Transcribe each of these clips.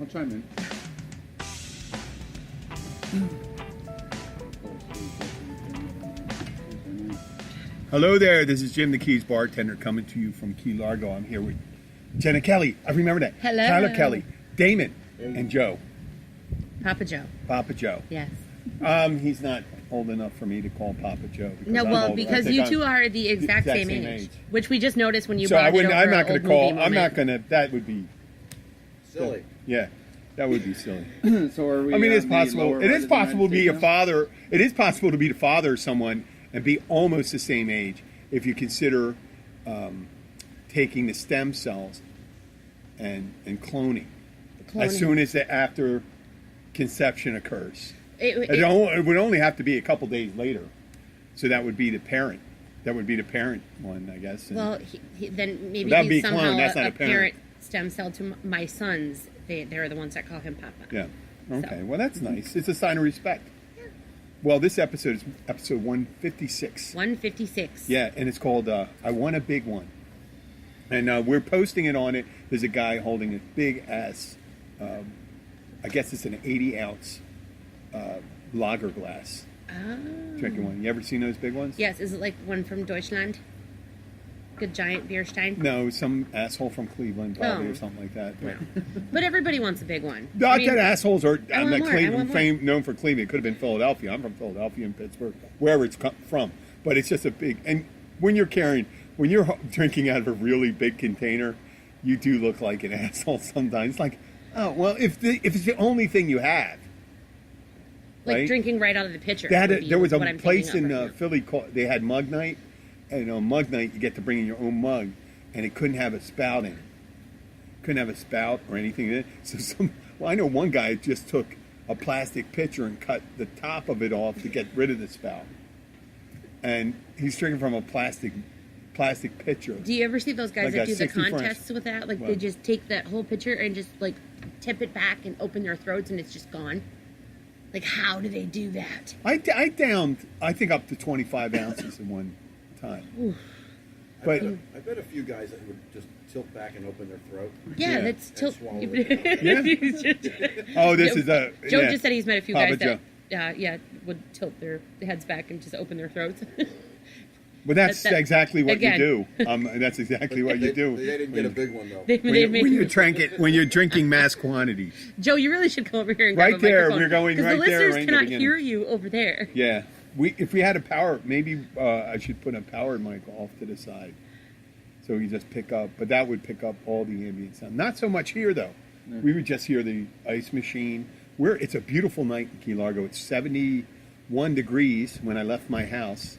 I'll chime in. Hello there, this is Jim the Keys bartender coming to you from Key Largo. I'm here with Jenna Kelly. I remember that. Hello. Tyler Kelly, Damon, and Joe. Papa Joe. Papa Joe. Yes. He's not old enough for me to call Papa Joe. No, well, because you two are the exact same age, which we just noticed when you brought it over. I'm not going to call. I'm not going to. That would be silly. Yeah, that would be silly. So are we? I mean, it's possible. It is possible to be a father. It is possible to be the father of someone and be almost the same age if you consider taking the stem cells and cloning. As soon as after conception occurs. It would only have to be a couple days later. So that would be the parent. That would be the parent one, I guess. And well, then maybe that'd he's be somehow That's not a parent stem cell to my sons. They're the ones that call him Papa. Yeah. Okay. So. Well, that's nice. It's a sign of respect. Yeah. Well, this episode is episode 156. 156. Yeah, and it's called I Want a Big One. And we're posting it on it. There's a guy holding a big ass, I guess it's an 80-ounce lager glass. Oh. Drinking one. You ever seen those big ones? Yes. Is it like one from Deutschland? Good giant beer stein? No, some asshole from Cleveland probably or something like that. No. But everybody wants a big one. Not that assholes are Cleveland, known for Cleveland. It could have been Philadelphia. I'm from Philadelphia and Pittsburgh, wherever it's from. But it's just a big. And when you're drinking out of a really big container, you do look like an asshole sometimes. It's like, oh well, if it's the only thing you have. Like right? Drinking right out of the pitcher. There was a place in Philly called, they had mug night, and on mug night you get to bring in your own mug, and it couldn't have a spout in it. Couldn't have a spout or anything in it. So I know one guy just took a plastic pitcher and cut the top of it off to get rid of the spout, and he's drinking from a plastic pitcher. Do you ever see those guys that do the contests French. with that? Like they just take that whole pitcher and just like tip it back and open their throats and it's just gone. Like, how do they do that? I downed, I think, up to 25 ounces in one time. Oof. But I bet a few guys that would just tilt back and open their throat. Yeah, that's tilt. Swallow it. Oh, this is a. Joe just said he's met a few Papa guys that, would tilt their heads back and just open their throats. But that's exactly what you do. That's exactly what you do. They didn't get a big one though. When you're drinking mass quantities. Joe, you really should come over here and right grab a there. microphone, We're going right there. Because the listeners cannot right hear you over there. Yeah, if we had a power, maybe I should put a powered mic off to the side, so we just pick up. But that would pick up all the ambient sound. Not so much here though. No. We would just hear the ice machine. It's a beautiful night in Key Largo. It's 71 degrees when I left my house.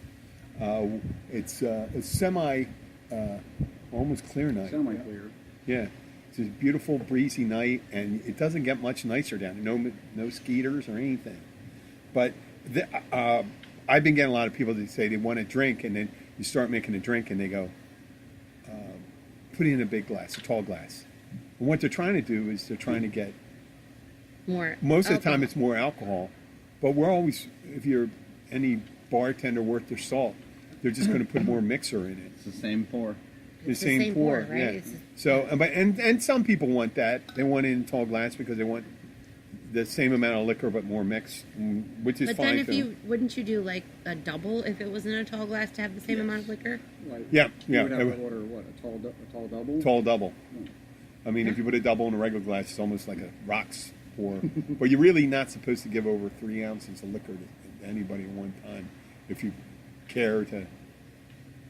It's semi, almost clear night. Semi-clear. Yeah, it's a beautiful breezy night, and it doesn't get much nicer down there. No skeeters or anything. But I've been getting a lot of people that say they want a drink, and then you start making a drink, and they go, put it in a big glass, a tall glass. And what they're trying to do is they're trying to get more. Most of the time, it's more alcohol, but we're always, if you're any bartender worth their salt, they're just going to put more mixer in it. It's the same pour. The same pour, right? Yeah. So, and some people want that. They want it in tall glass because they want the same amount of liquor but more mix, which is fine. But then, wouldn't you do like a double if it was in a tall glass to have the same amount of liquor? Like, yeah. You would have to order what, a tall double? Tall double. I mean, if you put a double in a regular glass, it's almost like a rocks pour. But you're really not supposed to give over 3 ounces of liquor to anybody at one time if you care to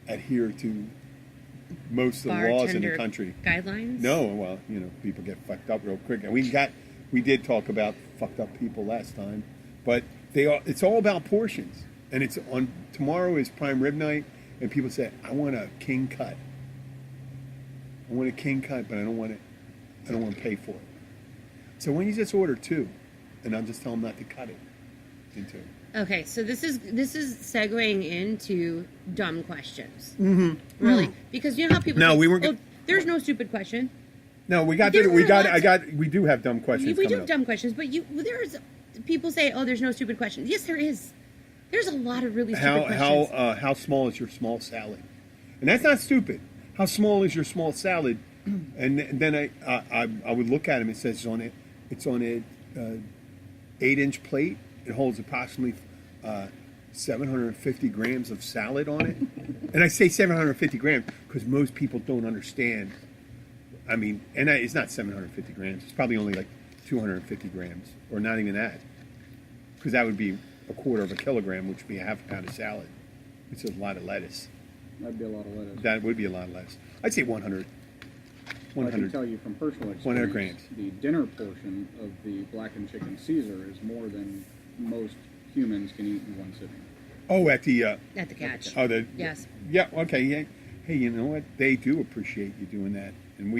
adhere to most of the laws in the country. Guidelines? No, well, people get fucked up real quick. And we did talk about fucked up people last time, but it's all about portions. And it's tomorrow is prime rib night, and people say, I want a king cut. I want a king cut, but I don't want to pay for it. So when you just order 2, and I'll just tell them not to cut it into. Okay, so this is segueing into dumb questions. Mm-hmm. Really, because you know how people. No, say, we weren't. There's no stupid question. No, we do have dumb questions. We do have dumb questions, but there's people say, oh, there's no stupid questions. Yes, there is. There's a lot of really stupid questions. How small is your small salad? And that's not stupid. How small is your small salad? And then I would look at him. It says on it, It's on a 8-inch plate. It holds approximately 750 grams of salad on it. And I say 750 grams because most people don't understand. I mean, and it's not 750 grams. It's probably only like 250 grams, or not even that, because that would be a quarter of a kilogram, which would be a half a pound of salad. It's a lot of lettuce. That'd be a lot of lettuce. That would be a lot of lettuce. I'd say 100. Well, I can tell you from personal experience, 100 grams. The dinner portion of the blackened chicken Caesar is more than most humans can eat in one sitting. Oh, at the At the catch. oh, the Yes. yeah, okay, yeah. Hey, you know what? They do appreciate you doing that. And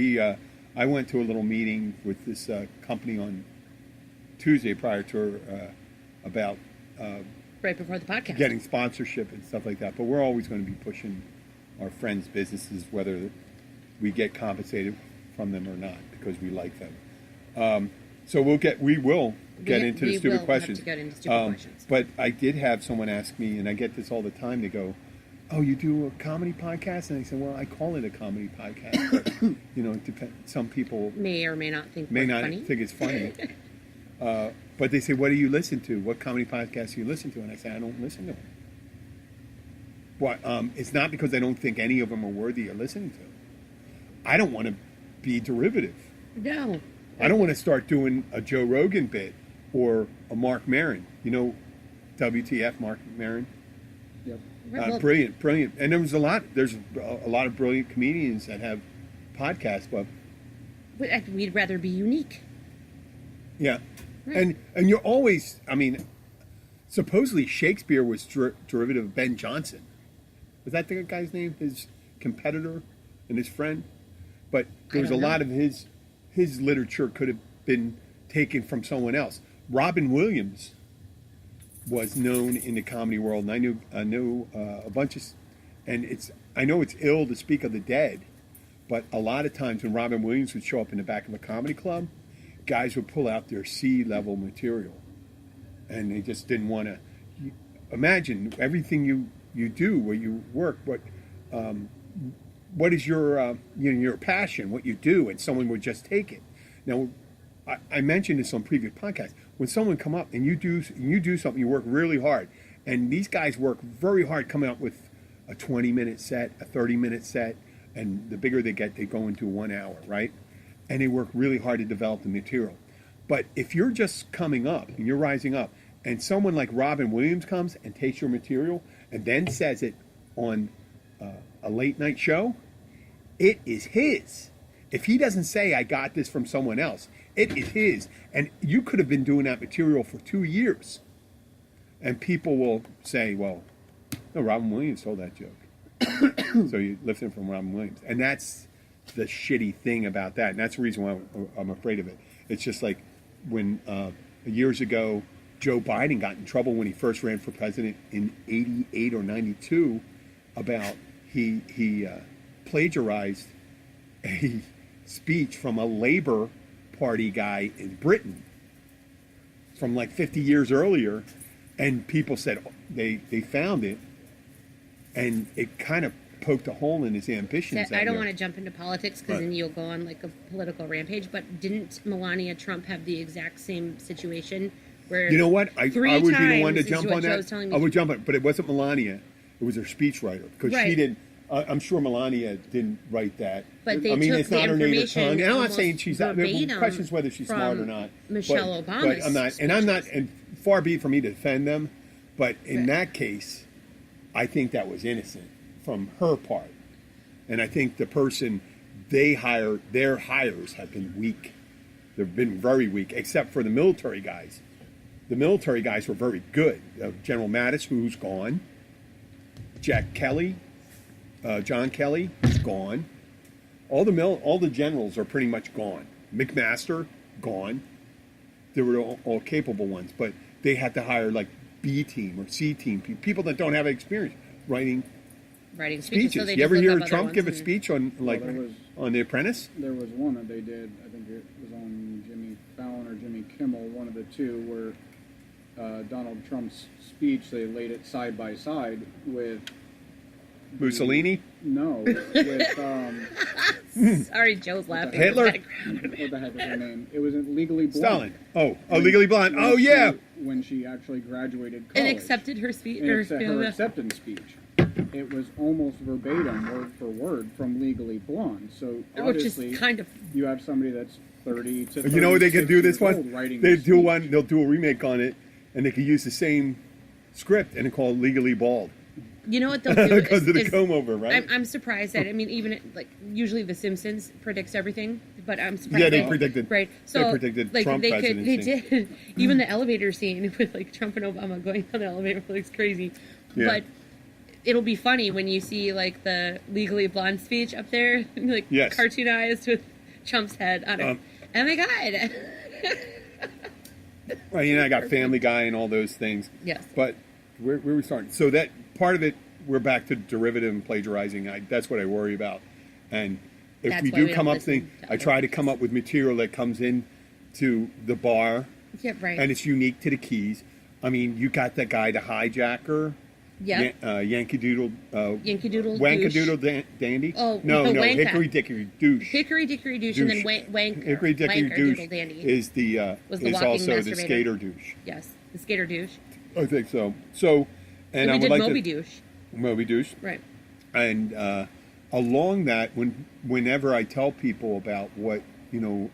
I went to a little meeting with this company on Tuesday prior to about Right before the podcast. getting sponsorship and stuff like that. But we're always going to be pushing our friends' businesses, whether we get compensated from them or not, because we like them. So we will get into the stupid questions. Have to get into stupid questions. But I did have someone ask me, and I get this all the time. They go, "Oh, you do a comedy podcast?" And I said, "Well, I call it a comedy podcast, but you know, it depends. Some people May or may not think may we're not funny. think it's funny." But they say, "What do you listen to? What comedy podcast do you listen to?" And I say, "I don't listen to them." What? It's not because I don't think any of them are worthy of listening to. I don't want to be derivative. No. I don't want to start doing a Joe Rogan bit or a Mark Maron. You know, WTF, Mark Maron? Yep. Well, Brilliant. And there's a lot of brilliant comedians that have podcasts, but we'd rather be unique. yeah. Right. And you're always, I mean, supposedly Shakespeare was derivative of Ben Jonson. Was that the guy's name? His competitor and his friend? But there was a don't know. lot of his literature could have been taken from someone else. Robin Williams was known in the comedy world, and I knew a bunch of, and I know it's ill to speak of the dead, but a lot of times when Robin Williams would show up in the back of a comedy club, guys would pull out their C-level material, and they just didn't want to imagine everything you do where you work. What is your your passion? What you do, and someone would just take it. Now, I mentioned this on previous podcasts. When someone come up and you do something, you work really hard, and these guys work very hard coming up with a 20-minute set, a 30-minute set, and the bigger they get, they go into 1 hour, right? And they work really hard to develop the material. But if you're just coming up and you're rising up, and someone like Robin Williams comes and takes your material and then says it on a late night show, it is his. If he doesn't say, "I got this from someone else," it is his. And you could have been doing that material for 2 years. And people will say, "Well, no, Robin Williams told that joke." So you listen from Robin Williams. And that's the shitty thing about that. And that's the reason why I'm afraid of it. It's just like when years ago, Joe Biden got in trouble when he first ran for president in 88 or 92 about he plagiarized a speech from a Labour Party guy in Britain from like 50 years earlier, and people said they found it, and it kind of poked a hole in his ambitions. I don't want to jump into politics because then you'll go on like a political rampage, but didn't Melania Trump have the exact same situation where You know what? I would be the one to is jump what on Joe's that. telling me I would to- jump on it, but it wasn't Melania. It was her speechwriter, because she Right. didn't. I'm sure Melania didn't write that. But they I mean, took it's the not her native information tongue. And I'm not almost saying she's not. The verbatim question is whether she's smart or from not. Michelle but Obama's I'm not, and I'm not. speeches. And far be it from me to defend them, but in Right. that case, I think that was innocent from her part, and I think the person they hired, their hires have been weak. They've been very weak, except for the military guys. The military guys were very good. General Mattis, who's gone. Jack Kelly, John Kelly, is gone. All the generals are pretty much gone. McMaster, gone. They were all capable ones, but they had to hire like B team or C team people that don't have experience writing writing speeches. speeches. So they You just ever look hear up other Trump ones give a and- speech on like there was- on The Apprentice? There was one that they did, I think it was on Jimmy Fallon or Jimmy Kimmel, one of the two, where Donald Trump's speech, they laid it side by side with Mussolini? No, with Sorry, Joe's laughing. Hitler? what the heck was her name? It was Legally Blonde. Stalin. Oh, Legally Blonde. Oh, yeah. When she actually graduated college. And accepted her speech. And her acceptance speech. It was almost verbatim, word for word, from Legally Blonde. So obviously, which is kind of. you have somebody that's 30 to 36 You know what they could do this years one? old writing They this do speech. one. They'll do a remake on it, and they could use the same script and call it Legally Bald You know what they'll do? because of the comb over, right? I'm surprised that, I mean, even like usually The Simpsons predicts everything, but I'm surprised. Yeah, they predicted. Right. They So predicted like Trump they presidency. did. Even the elevator scene with like Trump and Obama going down the elevator looks crazy. Yeah. But it'll be funny when you see like the Legally Blonde speech up there, like Yes. cartoonized with Trump's head on it. Oh my God. Well, I got Family Guy and all those things. Yes. But where we starting? So that part of it, we're back to derivative and plagiarizing. That's what I worry about. And if That's we why do we come don't up thing, listen to I try other to come up with material that comes in to the bar, Yeah, right. and it's unique to the Keys. I mean, you got that guy, the hijacker. Yeah. Yankee Doodle. Yankee Doodle Wankadoodle Dandy. Oh, no, Wanka. Hickory Dickory Douche. Hickory Dickory Douche, and then Wanker. Hickory Dickory Wanker Douche Doodle Dandy. is the Was the is walking also the masturbator. skater douche. Yes, the skater douche. I think so. So, and I we would did like Moby to douche. Moby douche. Right. And along that, whenever I tell people about what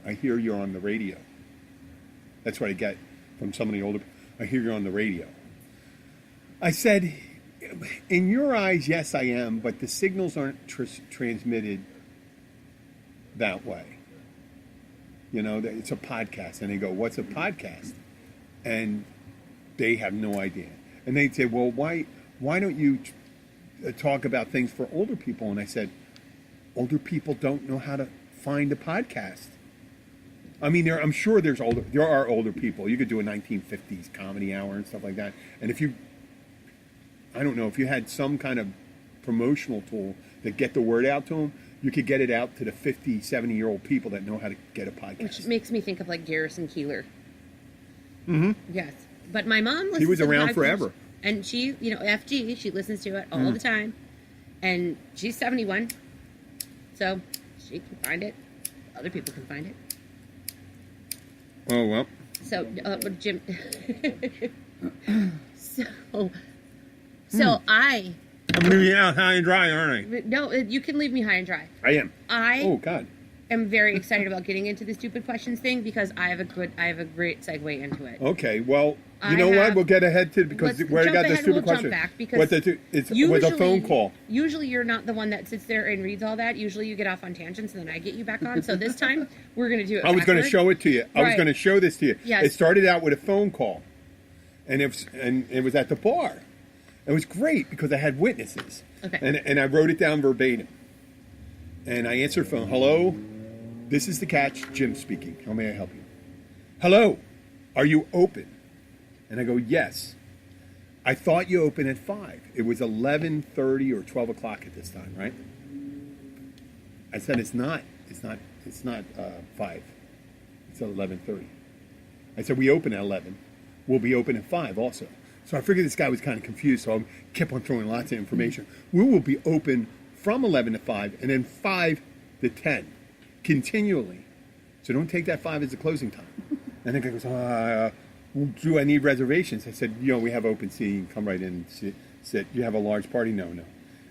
I hear you're on the radio. That's what I get from some of the older. I hear you're on the radio. I said, in your eyes, yes, I am, but the signals aren't transmitted that way. It's a podcast, and they go, "What's a podcast?" And they have no idea. And they'd say, "Well, why don't you talk about things for older people?" And I said, older people don't know how to find a podcast. I mean, I'm sure there are older people. You could do a 1950s comedy hour and stuff like that. And if you had some kind of promotional tool that get the word out to them, you could get it out to the 50, 70-year-old people that know how to get a podcast. Which makes me think of like Garrison Keillor. Mm-hmm. Yes. But my mom listens He was to the around podcast, forever. And she, FG, she listens to it all the time. And she's 71. So she can find it. Other people can find it. Oh, well. So, Jim. So I. I'm leaving you out high and dry, aren't I? No, you can leave me high and dry. I am. I Oh, God. am very excited about getting into the stupid questions thing because I have a great segue into it. Okay, well, you I know what? have- We'll get ahead to because Let's where I jump got the ahead, stupid we'll question. jump back because It's with a phone call. Usually you're not the one that sits there and reads all that. Usually you get off on tangents and then I get you back on. So this time we're going to do it I was going to backward. show it to you. I was Right. going to show this to you. Yes. It started out with a phone call, and it was at the bar. It was great because I had witnesses. Okay. And I wrote it down verbatim. And I answered the phone. Hello, this is the catch. Jim speaking. How may I help you? Hello, are you open? And I go, yes. I thought you opened at 5. It was 11:30 or 12 o'clock at this time, right? I said, it's not 5. It's 11:30. I said, we open at 11. We'll be open at 5 also. So I figured this guy was kind of confused, so I kept on throwing lots of information. We will be open from 11 to 5 and then 5 to 10 continually. So don't take that 5 as the closing time. And the guy goes, do I need reservations? I said, we have open seating. Come right in and sit. You have a large party? No.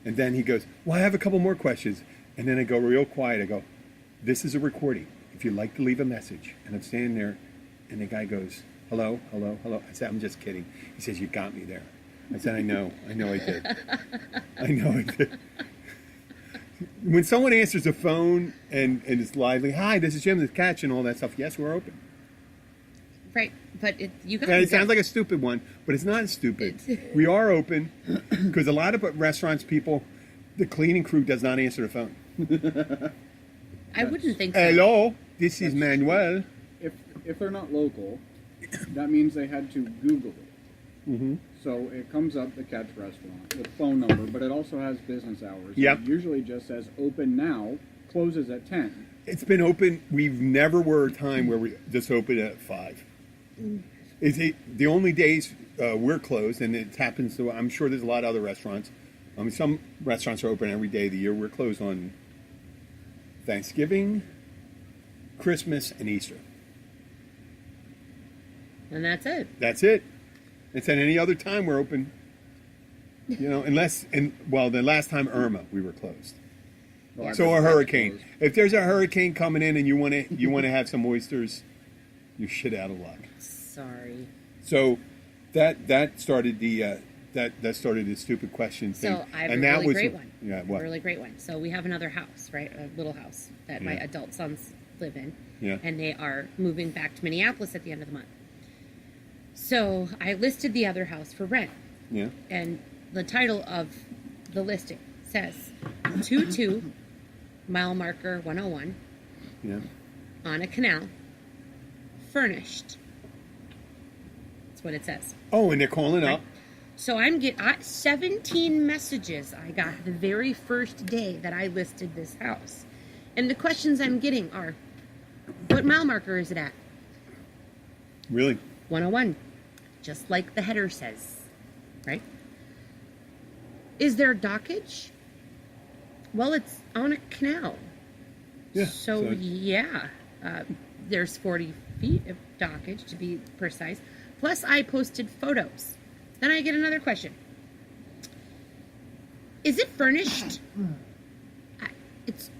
And then he goes, well, I have a couple more questions. And then I go real quiet. I go, this is a recording. If you'd like to leave a message. And I'm standing there, and the guy goes, hello. I said, I'm just kidding. He says, you got me there. I said, I know I did. I did. When someone answers the phone and is lively, hi, this is Jim, this is Catch, and all that stuff, yes, we're open. Right, but you got And it sounds like a stupid one, but it's not stupid. We are open because a lot of restaurants people, the cleaning crew does not answer the phone. I wouldn't think so. Hello, this is Manuel. If they're not local, that means they had to Google it. Mm-hmm. So it comes up, the Catch Restaurant, the phone number, but it also has business hours. Yep. It usually just says open now, closes at 10. It's been open. We've never were a time where we just open at 5. The only days we're closed, and it happens to, I'm sure there's a lot of other restaurants, I mean, some restaurants are open every day of the year. We're closed on Thanksgiving, Christmas, and Easter. And that's it. That's it. It's at any other time we're open. You know, the last time Irma, we were closed. Well, So a that's hurricane. closed. If there's a hurricane coming in and you want to have some oysters, you're shit out of luck. Sorry. So that started the that started the stupid question thing. So I have and a that really was great one. Yeah, what? A really great one. So we have another house, right? A little house that my Yeah. adult sons live in. Yeah. And they are moving back to Minneapolis at the end of the month. So I listed the other house for rent. Yeah. And the title of the listing says 22 mile marker 101 Yeah. on a canal, furnished. That's what it says. Oh, and they're calling up. So I'm getting 17 messages I got the very first day that I listed this house. And the questions I'm getting are, what mile marker is it at? Really? 101. Just like the header says, right? Is there dockage? Well, it's on a canal. Yeah. So yeah, there's 40 feet of dockage to be precise. Plus, I posted photos. Then I get another question. Is it furnished?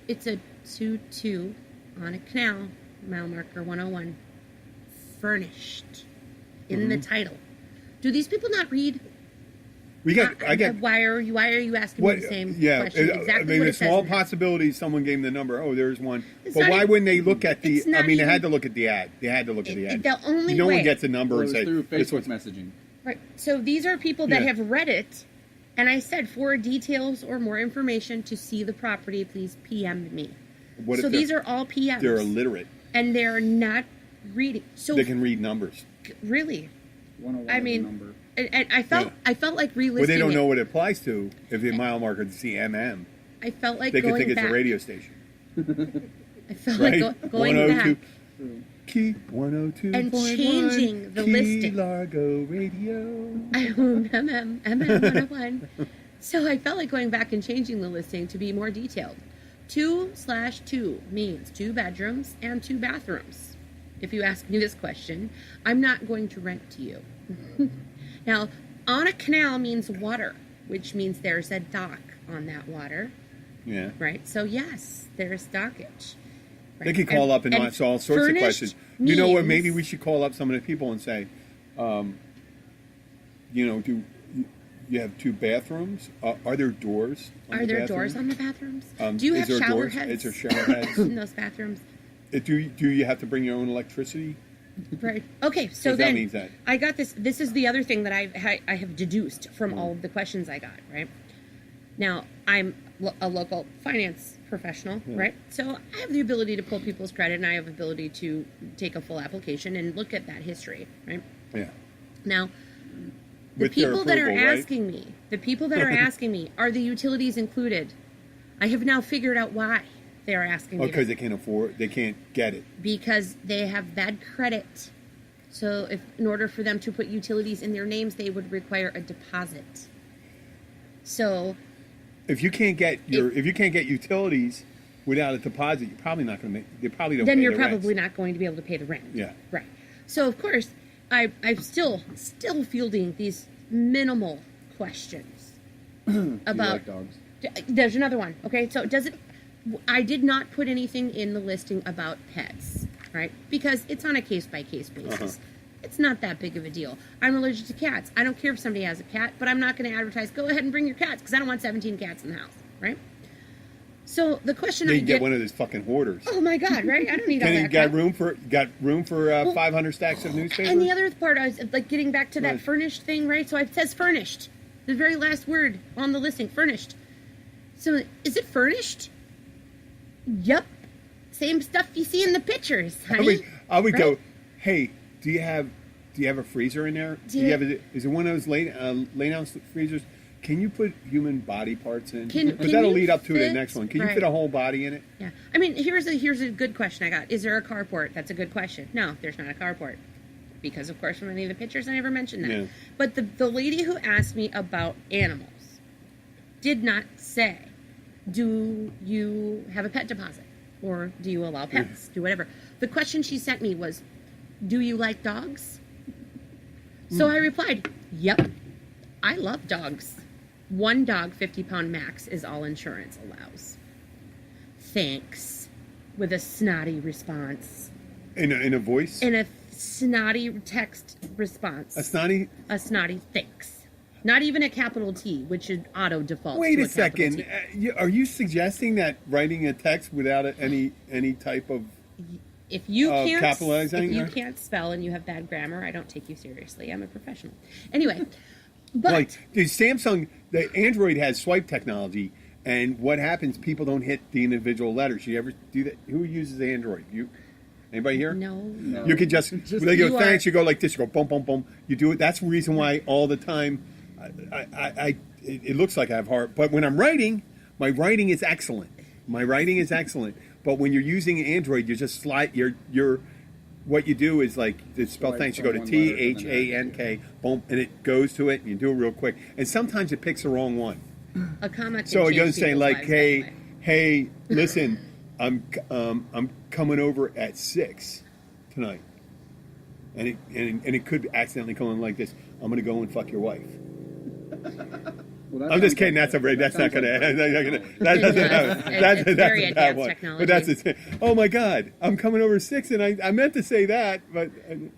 It's a 2-2 on a canal, mile marker 101. Furnished in the title. Do these people not read? I get. Why are you asking me the same question? Exactly I mean, what the it says small in it. possibility someone gave them the number. Oh, there's one. It's But not why even- wouldn't they look at the? it's not I mean, they even- had to look at the ad. They had to look at the ad. The only no way. one gets a number Well, it and was say through this Facebook one's messaging. Right. So these are people that Yeah. have read it, and I said, for details or more information to see the property, please PM me. What if So they're- these are all PMs. They're illiterate. and they're not reading. So They can read numbers. really, 101 I is the mean, number. and I felt Yeah. I felt like relisting Well, they don't it. know what it applies to. If the mile marker is CMM, I felt like they could going think it's back. a radio station, I felt right? like going 102 back. Key 102 And changing the Key listing. Largo Radio. MM101. So I felt like going back and changing the listing to be more detailed. 2/2 means 2 bedrooms and 2 bathrooms. If you ask me this question, I'm not going to rent to you. Now, on a canal means water, which means there's a dock on that water, Yeah. right? So yes, there's dockage. They right? could call up and answer all sorts of furnished questions. You know what? Maybe means- we should call up some of the people and say, do you have 2 bathrooms? Are there doors? Are there doors on the bathrooms? Do you is have there shower doors? heads Is there shower heads? in those bathrooms? Do you have to bring your own electricity? Right. Okay. So What that then means that. I got this. This is the other thing that I have deduced from all of the questions I got. Right. Now I'm a local finance professional. Yeah. Right. So I have the ability to pull people's credit, and I have the ability to take a full application and look at that history. Right. Yeah. Now, the With their people that are approval, right? asking me, are the utilities included? I have now figured out why they are asking me. Because that. they can't get it. Because they have bad credit. So in order for them to put utilities in their names, they would require a deposit. So If you can't get utilities without a deposit, you're probably not going to make. They probably don't. then pay you're the rents. probably not going to be able to pay the rent. Yeah. Right. So of course, I'm still fielding these minimal questions Do you about. like dogs? There's another one. Okay, so I did not put anything in the listing about pets, right? Because it's on a case-by-case basis. It's not that big of a deal. I'm allergic to cats. I don't care if somebody has a cat, but I'm not going to advertise, go ahead and bring your cats, because I don't want 17 cats in the house, right? So the question Then I you get... get one of those fucking hoarders. Oh my God, right? I don't need all Can you that got crap. room for 500 stacks of newspapers? And the other part, I was like getting back to that Right. furnished thing, right? So it says furnished. The very last word on the listing, furnished. So is it furnished? Yep. Same stuff you see in the pictures, honey. I would Right? go, hey, do you have a freezer in there? Is it one of those lay down freezers? Can you put human body parts in? Can Because that'll you lead up to the fit- next one. Can you right. fit a whole body in it? Yeah. I mean, here's a good question I got. Is there a carport? That's a good question. No, there's not a carport. Because, of course, from any of the pictures, I never mentioned that. Yeah. But the lady who asked me about animals, did not say, do you have a pet deposit? Or do you allow pets? Do whatever. The question she sent me was, do you like dogs? So I replied, yep, I love dogs. 1 dog, 50-pound max, is all insurance allows. Thanks. With a snotty response. In a voice? In a snotty text response. A snotty? A snotty thanks. Not even a capital T, which should auto default. Wait to a second. Are you suggesting that writing a text without any type of if you can't capitalizing? If you can't spell and you have bad grammar, I don't take you seriously. I'm a professional. Anyway, but like the Samsung, the Android has swipe technology, and what happens? People don't hit the individual letters. You ever do that? Who uses Android? You? Anybody here? No. You can just they you go thanks. You go like this. You go boom, boom, boom. You do it. That's the reason why all the time. It looks like I have heart, but when I'm writing, my writing is excellent. But when you're using Android, you just slide. You're what you do is like the spell Right, thanks. You from go to one letter to the THANK, boom, and it goes to it, and you do it real quick. And sometimes it picks the wrong one. A comma. So it goes saying like, lives, by the way. hey, listen, I'm coming over at 6 tonight, and it could accidentally come in like this. I'm gonna go and fuck your wife. Well, I'm just kidding. That's not gonna. That doesn't happen. It's very That's a bad advanced one. technology. But that's the oh my God! I'm coming over 6, and I meant to say that, but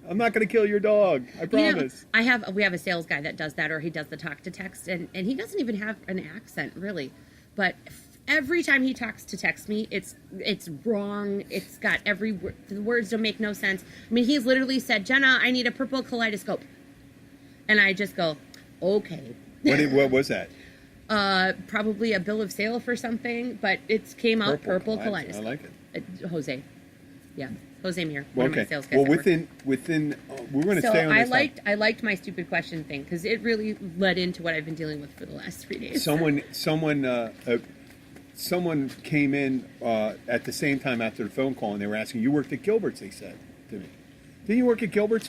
I'm not gonna kill your dog. I promise. We have a sales guy that does that, or he does the talk to text, and he doesn't even have an accent really, but every time he talks to text me, it's wrong. It's got the words don't make no sense. I mean, he's literally said, Jenna, I need a purple kaleidoscope, and I just go, okay. What was that? Probably a bill of sale for something, but it came out purple kaleidoscope. I like it. Jose. Yeah. Jose Mir. Well, One of my okay. sales guys Well, at work. within we're going to So stay on this. I liked my stupid question thing because it really led into what I've been dealing with for the last 3 days. Someone came in at the same time after the phone call, and they were asking, "You worked at Gilbert's?" They said to me. Didn't you work at Gilbert's?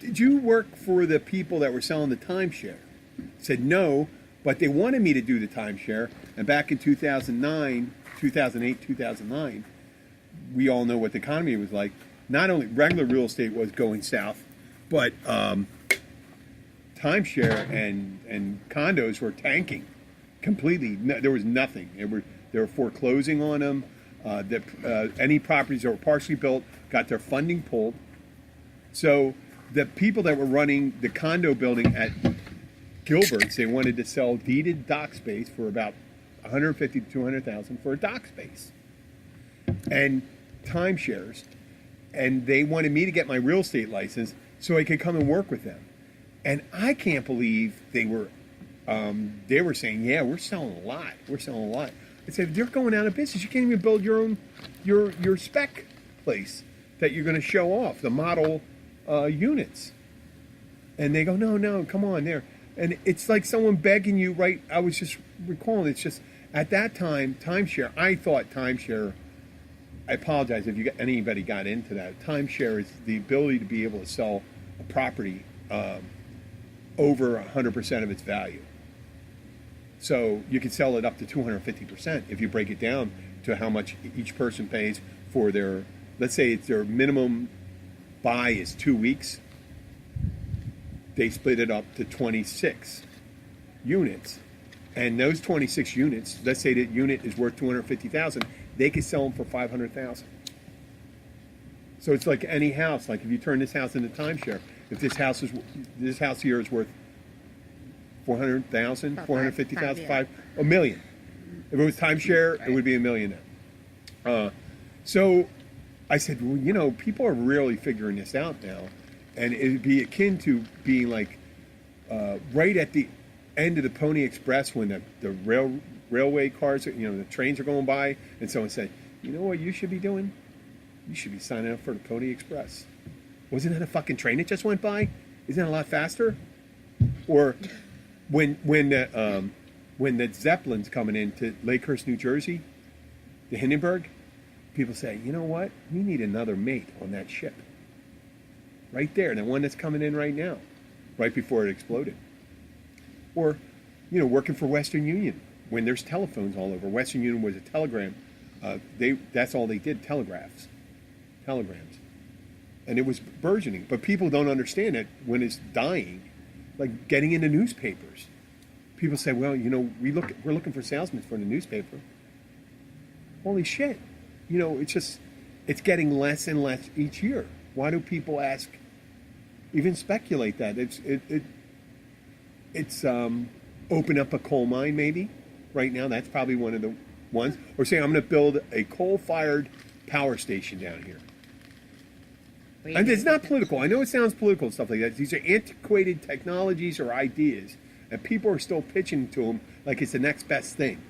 Did you work for the people that were selling the timeshare? I said no, but they wanted me to do the timeshare. And back in 2008, 2009, we all know what the economy was like. Not only regular real estate was going south, but timeshare and condos were tanking completely. There was nothing. They were foreclosing on them. Any properties that were partially built got their funding pulled. So the people that were running the condo building at Gilbert's, they wanted to sell deeded dock space for about $150,000 to $200,000 for a dock space and timeshares, and they wanted me to get my real estate license so I could come and work with them. And I can't believe they were saying, "Yeah, we're selling a lot. We're selling a lot." I said, "They're going out of business. You can't even build your own your spec place that you're going to show off the model units." And they go, "No, come on there." And it's like someone begging you, right? I was just recalling, it's just, at that time, timeshare, I thought timeshare, I apologize if anybody got into that. Timeshare is the ability to be able to sell a property over 100% of its value. So you can sell it up to 250% if you break it down to how much each person pays for their, let's say it's their minimum buy is 2 weeks. They split it up to 26 units. And those 26 units, let's say that unit is worth $250,000, they could sell them for $500,000. So it's like any house. Like if you turn this house into timeshare, if this house here is worth $400,000, $450,000, $1 million. If it was timeshare, it would be $1 million now. So I said, well, people are really figuring this out now. And it would be akin to being like right at the end of the Pony Express when the railway cars, the trains are going by, and someone said, "You know what you should be doing? You should be signing up for the Pony Express." Wasn't that a fucking train that just went by? Isn't that a lot faster? Or when the Zeppelin's coming into Lakehurst, New Jersey, the Hindenburg, people say, "You know what? We need another mate on that ship." Right there, the one that's coming in right now, right before it exploded. Or, working for Western Union. when there's telephones all over. Western Union was a telegram. That's all they did, telegrams. And it was burgeoning. But people don't understand it when it's dying, like getting into newspapers. People say, well, we're looking for salesmen for the newspaper. Holy shit. It's getting less and less each year. Why do people ask, even speculate that? It's open up a coal mine maybe right now. That's probably one of the ones. Or say, I'm going to build a coal-fired power station down here. And it's not political. I know it sounds political and stuff like that. These are antiquated technologies or ideas, and people are still pitching to them like it's the next best thing.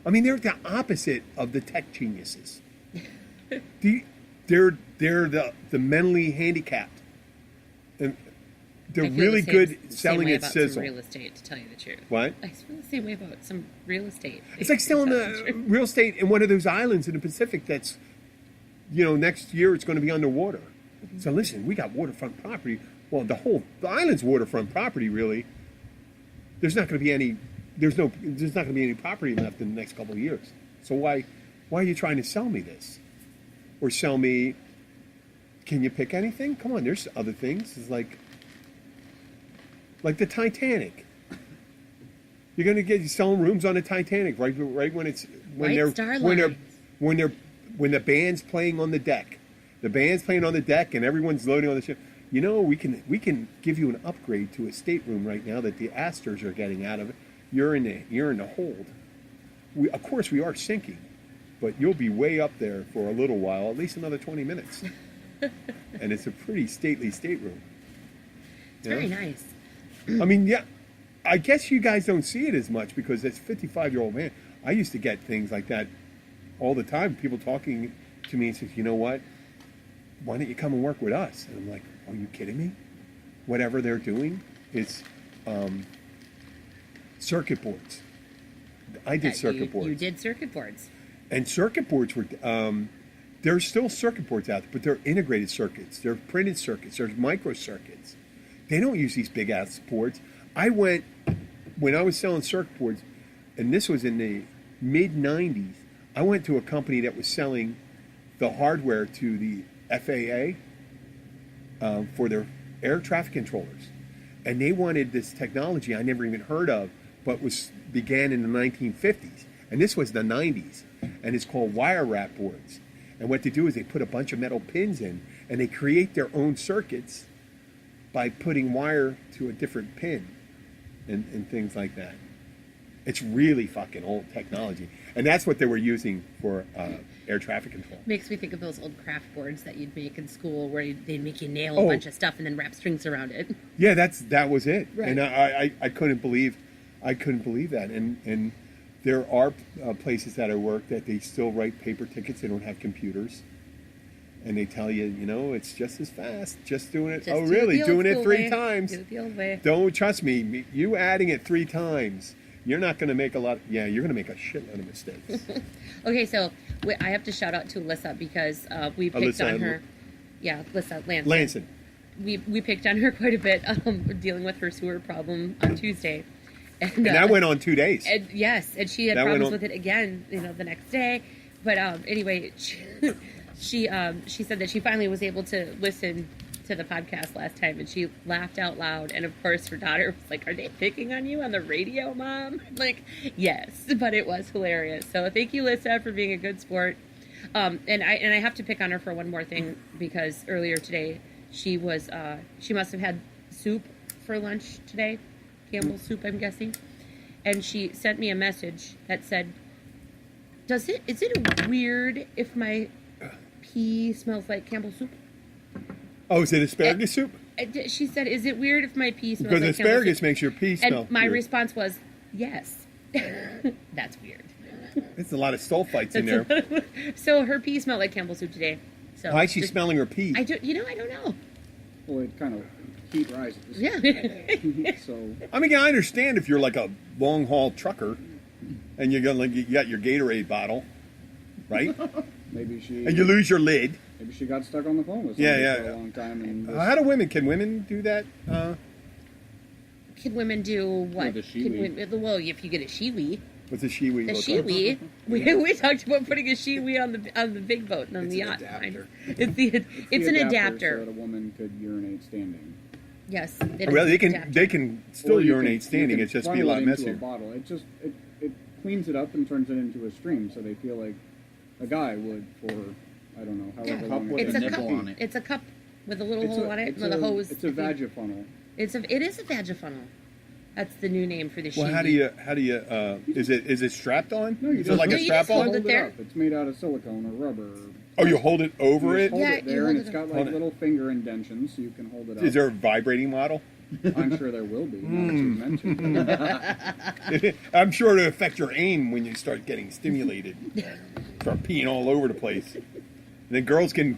I mean, they're the opposite of the tech geniuses. They're the mentally handicapped. And they're really good selling it sizzle. Real estate, to tell you the truth. What? I feel the same way about some real estate. It's like selling the real estate in one of those islands in the Pacific that's, next year it's going to be underwater. Mm-hmm. So listen, we got waterfront property. Well, the island's waterfront property, really. There's not going to be any property left in the next couple of years. So why are you trying to sell me this? Or sell me, can you pick anything? Come on, there's other things. It's like the Titanic. You're going to get selling rooms on the Titanic right when the band's playing on the deck. The band's playing on the deck and everyone's loading on the ship. We can give you an upgrade to a stateroom right now that the Astors are getting out of it. You're in the hold. Of course, we are sinking, but you'll be way up there for a little while, at least another 20 minutes. And it's a pretty stately stateroom. It's very nice. I mean, yeah, I guess you guys don't see it as much because as a 55-year-old man, I used to get things like that all the time. People talking to me and says, you know what? Why don't you come and work with us? And I'm like, are you kidding me? Whatever they're doing is circuit boards. I did circuit boards. You did circuit boards. And circuit boards were, there's still circuit boards out there, but they're integrated circuits. They're printed circuits. There's micro circuits. They don't use these big ass boards. When I was selling circuit boards, and this was in the mid-90s, I went to a company that was selling the hardware to the FAA for their air traffic controllers. And they wanted this technology I never even heard of, but began in the 1950s. And this was the 90s. And it's called wire wrap boards. And what they do is they put a bunch of metal pins in, and they create their own circuits by putting wire to a different pin and things like that. It's really fucking old technology. And that's what they were using for air traffic control. Makes me think of those old craft boards that you'd make in school where they'd make you nail a bunch of stuff and then wrap strings around it. Yeah, that was it. Right. And I couldn't believe that. And there are places that I work that they still write paper tickets. They don't have computers. And they tell you, it's just as fast. Just doing it. Just Doing it 3 times. Do it the old way. Don't trust me. You adding it 3 times. You're not going to make you're going to make a shitload of mistakes. Okay, so I have to shout out to Alyssa because we picked on her. Yeah, Alyssa Lanson. We picked on her quite a bit dealing with her sewer problem on Tuesday. And that went on 2 days. And she had problems with it again, the next day. But anyway, she said that she finally was able to listen to the podcast last time, and she laughed out loud. And of course, her daughter was like, "Are they picking on you on the radio, Mom?" I'm like, yes, but it was hilarious. So thank you, Lisa, for being a good sport. And I have to pick on her for one more thing because earlier today she must have had soup for lunch today, Campbell's soup, I'm guessing, and she sent me a message that said, is it weird if my pee smells like Campbell's soup? Oh, is it asparagus soup? She said, is it weird if my pee smells because like asparagus soup? makes your pee smell And my weird. response was, yes. That's weird. There's a lot of sulfites in there. So her pee smelled like Campbell's soup today. So why is she smelling her pee? I don't know. Well, it kind of heat rises. Yeah. So I mean, I understand if you're like a long haul trucker and you got your Gatorade bottle, right? maybe she and you lose your lid. Maybe she got stuck on the phone with somebody for a long time. And how do can women do that? Can women do what? the shiwi. Well, if you get a shiwi. What's a shiwi? The look like? shiwi. We talked about putting a shiwi on the big boat and on It's the an yacht. adapter. It's an So adapter. that a woman could urinate standing. Yes. Well, they can still Or you urinate can- standing. you can It's just be a funnel lot it into messier. A bottle. It cleans it up and turns it into a stream, so they feel like a guy would for I don't know Yeah. however Cup long. with It's a a nipple cup. on it. It's a cup with a little It's hole on it with a hose. It's a vagifunnel. It is a vagifunnel. That's the new name for the Well, shiwi. how do you is it strapped on? No, you is it just like No, a you strap just hold on? it there. Up. It's made out of silicone or rubber. Oh, you hold it over You it? just hold Yeah, it you there, hold and it it's got Hold like it. little finger indentions, so you can hold it up. Is there a vibrating model? I'm sure there will be. Now that you've mentioned it. I'm sure it'll affect your aim when you start getting stimulated. Start peeing all over the place. And then girls can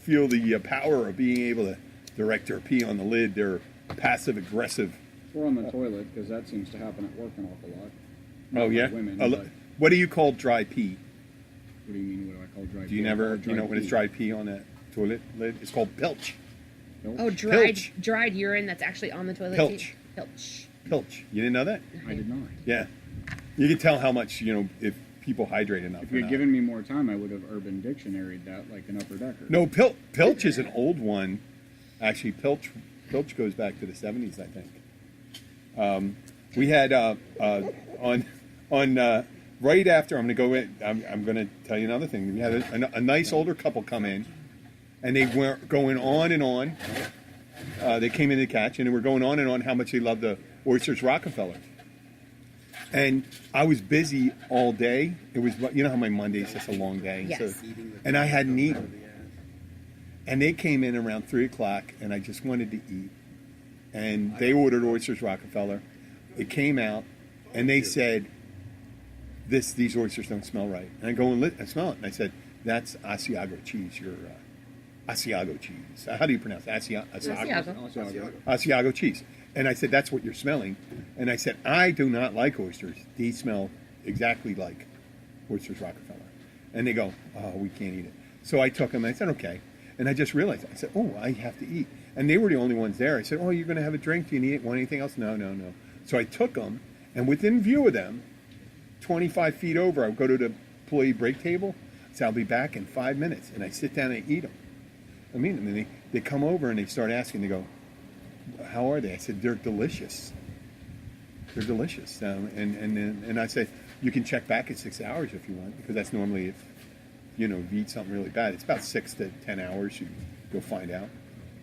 feel the power of being able to direct their pee on the lid. They're passive aggressive. Or on the toilet, because that seems to happen at work an awful lot. Oh Not yeah. with women, A but lo- what do you call dry pee? what do you mean? What do I call dry? Do you pee? I call never? it You know when it's pee. dry pee on that toilet lid? It's called pilch. Nope. Oh, dried Pilch. dried urine that's actually on the toilet Pilch. seat. Pilch. Pilch. You didn't know that? I did not. Yeah. You can tell how much if people hydrate enough. If or you had not. given me more time, I would have Urban Dictionaried that like an Upper Decker. No, pilch is an old one. Actually, pilch goes back to the 70s, I think. We had on right after I'm going to go in. I'm going to tell you another thing. We had a nice older couple come in, and they were going on and on. They came in to catch, and they were going on and on how much they loved the oysters Rockefeller. And I was busy all day. It was, you know how my Monday's just a long day. Yes. So, and I hadn't eaten. And they came in around 3 o'clock, and I just wanted to eat. And they ordered oysters Rockefeller. It came out, and they said, "These oysters don't smell right." And I go and I smell it, and I said, "That's Asiago cheese. Your Asiago cheese. How do you pronounce it? Asiago. Asiago cheese." And I said, "That's what you're smelling." And I said, "I do not like oysters. These smell exactly like oysters Rockefeller." And they go, "Oh, we can't eat it." So I took them, and I said, "Okay." And I just realized, I said, "Oh, I have to eat." And they were the only ones there. I said, "Oh, you're going to have a drink? Do you need it? Want anything else?" No. So I took them, and within view of them, 25 feet over, I would go to the employee break table. I said, "I'll be back in 5 minutes." And I sit down and eat them. I mean, and they come over and they start asking, they go, "How are they?" I said, "They're delicious. They're delicious." And I said, "You can check back at 6 hours if you want, because that's normally if you eat something really bad. It's about 6 to 10 hours. You'll find out."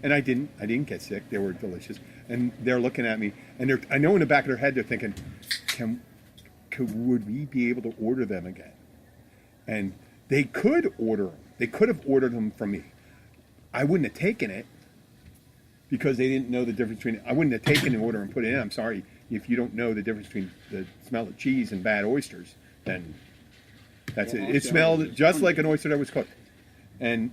And I didn't get sick. They were delicious. And they're looking at me, and I know in the back of their head they're thinking, would we be able to order them again? And they could order them. They could have ordered them from me. I wouldn't have taken it because they didn't know the difference between. I wouldn't have taken the order and put it in. I'm sorry, if you don't know the difference between the smell of cheese and bad oysters, then that's Well, it. It smelled just like an oyster that was cooked, and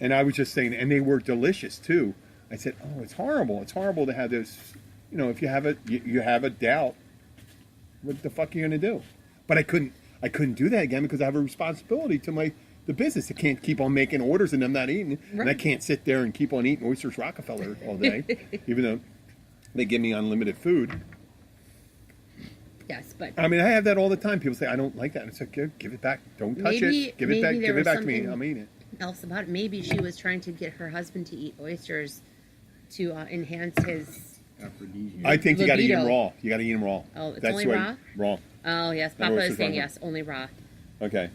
I was just saying, and they were delicious too. I said, "Oh, it's horrible. It's horrible to have this. If you have a doubt, what the fuck are you gonna do?" But I couldn't do that again because I have a responsibility to the business. I can't keep on making orders and them not eating, and I Right. can't sit there and keep on eating oysters Rockefeller all day, even though they give me unlimited food. Yes, but I mean, I have that all the time. People say, "I don't like that." And it's like, give it back. Don't touch Maybe- it. Give it back. maybe there Give it was back to me. something- I'm eating it. else about it. Maybe she was trying to get her husband to eat oysters to enhance his. Aphrodisiac. I think you got to eat them Libido. raw. You got to eat them raw. Oh, it's That's only the way- raw? Raw. Oh yes, That Papa oysters is saying raw. yes, only raw. Okay.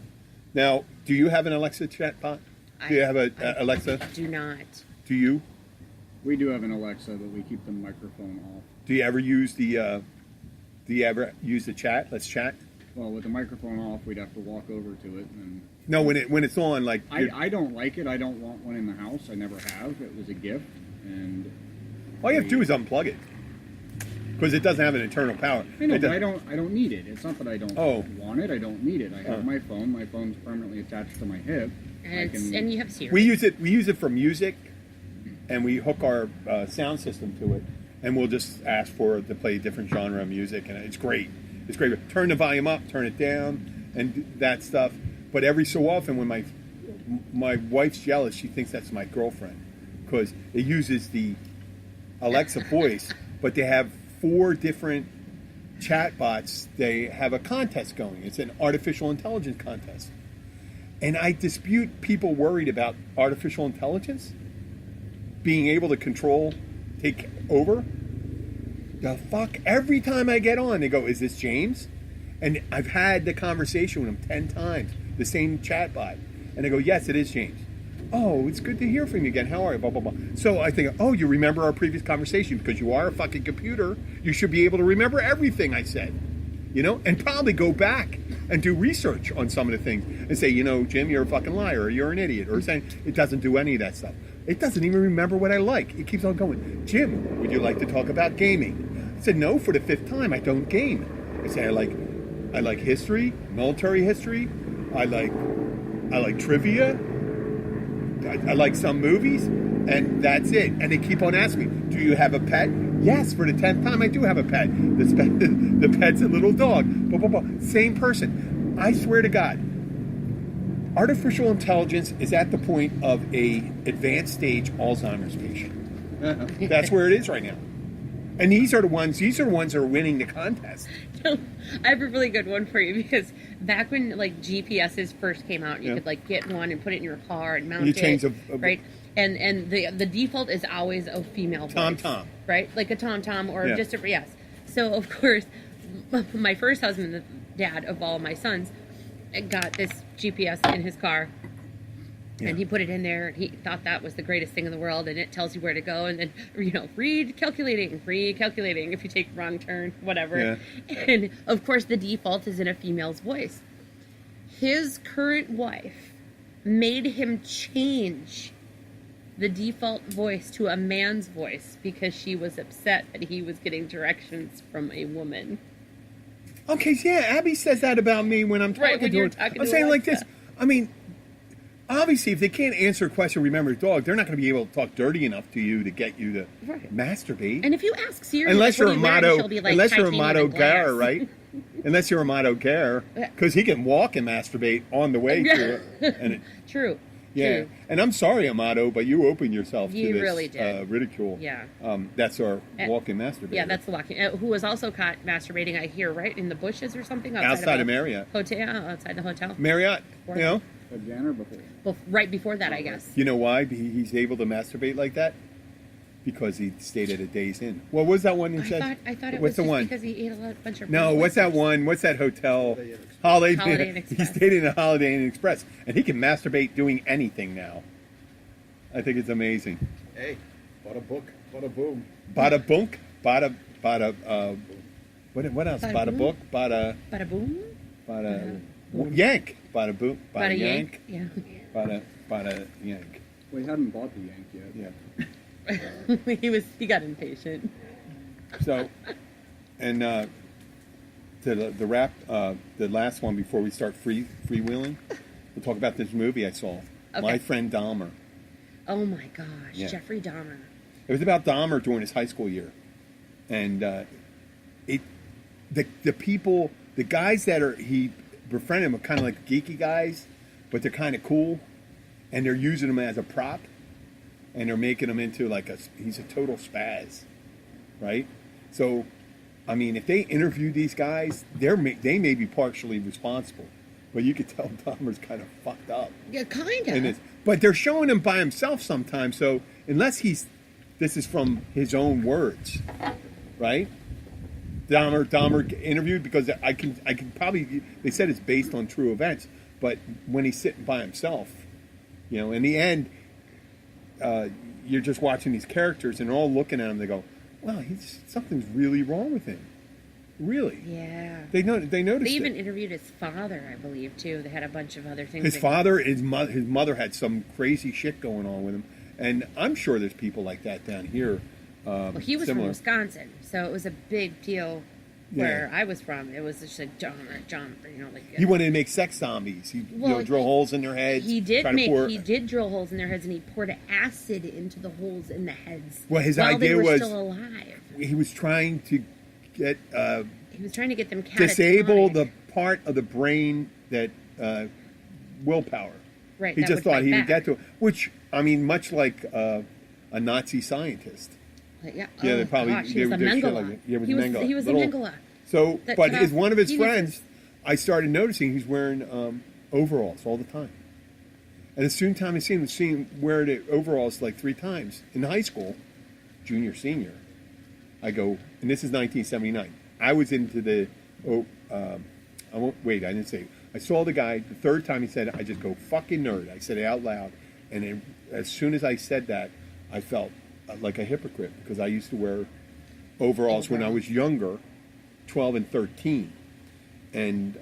Now, do you have an Alexa chat bot? Do you have a I Alexa? Do not. Do you? We do have an Alexa, but we keep the microphone off. Do you ever use the? Do you ever use the chat? Let's chat. Well, with the microphone off, we'd have to walk over to it, and No, when it's on, like I don't like it. I don't want one in the house. I never have. It was a gift, and all you have to do is unplug it because it doesn't have an internal power. I know, It but does- I don't need it. It's not that I don't want it. I don't need it. I have my phone. My phone's permanently attached to my hip. And you have Siri. We use it for music, and we hook our sound system to it, and we'll just ask for it to play a different genre of music, and it's great. It's great. Turn the volume up, turn it down, and that stuff. But every so often, when my wife's jealous, she thinks that's my girlfriend because it uses the Alexa voice, but they have 4 different chatbots, they have a contest going. It's an artificial intelligence contest. And I dispute people worried about artificial intelligence being able to control, take over. The fuck? Every time I get on, they go, is this James? And I've had the conversation with him 10 times, the same chatbot. And I go, yes, it is James. Oh, it's good to hear from you again. How are you? Blah, blah, blah. So I think, oh, you remember our previous conversation because you are a fucking computer. You should be able to remember everything I said, and probably go back and do research on some of the things and say, Jim, you're a fucking liar or you're an idiot or saying it doesn't do any of that stuff. It doesn't even remember what I like. It keeps on going. Jim, would you like to talk about gaming? I said, no, for the 5th time, I don't game. I say, I like history, military history. I like trivia. I like some movies, and that's it. And they keep on asking me, do you have a pet? Yes, for the 10th time, I do have a pet. The pet's a little dog. Blah, blah, blah. Same person. I swear to God, artificial intelligence is at the point of a advanced stage Alzheimer's patient. That's where it is right now. And these are the ones that are winning the contest. I have a really good one for you because back when GPSs first came out, you could get one and put it in your car and mount it, right? And the default is always a female voice, Tom, right? Like a Tom or just a yes. So of course, my first husband, the dad of all of my sons, got this GPS in his car. Yeah. And he put it in there, and he thought that was the greatest thing in the world, and it tells you where to go, and then, recalculating if you take a wrong turn, whatever. Yeah. And, of course, the default is in a female's voice. His current wife made him change the default voice to a man's voice because she was upset that he was getting directions from a woman. Okay, yeah, Abby says that about me when I'm talking to her. I'm saying like this. I mean, obviously, if they can't answer a question, remember dog, they're not going to be able to talk dirty enough to you to get you to masturbate. And if you ask Siri, unless you're a Motto Gar, right? Unless you're a Motto Gar, because he can walk and masturbate on the way to it. And True. Yeah, True. And I'm sorry, Amato, but you opened yourself to this really did. Ridicule. Yeah. That's our walking masturbator. Yeah, that's the walking. Who was also caught masturbating, I hear, right in the bushes or something outside of Marriott. Outside the hotel. Marriott, Before. Again or before? Right before that, I guess. You know why he's able to masturbate like that? Because he stayed at a Days Inn. What was that one you said? I thought it what's was the one? Because he ate a bunch of... No, what's that one? What's that hotel? Holiday Inn Express. He stayed in a Holiday Inn Express. And he can masturbate doing anything now. I think it's amazing. Hey, bada book, bada boom. Bada bunk, bada, what else? Bada book, bada boom? Bada yank. Bada boom, bada yank. Yeah. Bada yank. Well, he hadn't bought the yank yet. Yeah. He got impatient. So, and the wrap, the last one before we start freewheeling, we'll talk about this movie I saw. Okay. My Friend Dahlmer. Oh my gosh, yeah. Jeffrey Dahlmer. It was about Dahlmer during his high school year, and the people, the guys that he befriended him are kind of like geeky guys, but they're kind of cool, and they're using him as a prop, and they're making him into he's a total spaz, right? So, I mean, if they interview these guys, they may be partially responsible. But you could tell Dahmer's kind of fucked up. Yeah, kind of. But they're showing him by himself sometimes. So unless this is from his own words, right? Dahmer interviewed because I can probably. They said it's based on true events, but when he's sitting by himself, in the end, you're just watching these characters and they're all looking at him. They go, "Wow, something's really wrong with him." Really? Yeah. They noticed. They even interviewed his father, I believe, too. They had a bunch of other things. His father, his mother had some crazy shit going on with him, and I'm sure there's people like that down here. Well, he was from Wisconsin, so it was a big deal where I was from. It was just like John, he wanted to make sex zombies. He drill holes in their heads. He did drill holes in their heads, and he poured acid into the holes in the heads. Well, his while idea they were was still alive. He was trying to get he was trying to get them disable the part of the brain that willpower. Right. He just thought he would get to it, which I mean, much like a Nazi scientist. Yeah. Yeah, they probably. Gosh, he was a Mengele. He was a Mengele. So, That but cut his off one of his penises. friends, I started noticing he's wearing overalls all the time. And as soon time I seen him wear the overalls like 3 times in high school, junior, senior. I go, and this is 1979. I was into the I won't wait. I didn't say. I saw the guy the 3rd time he said it. I just go fucking nerd. I said it out loud, and then, as soon as I said that, I felt like a hypocrite because I used to wear overalls when I was younger, 12 and 13, and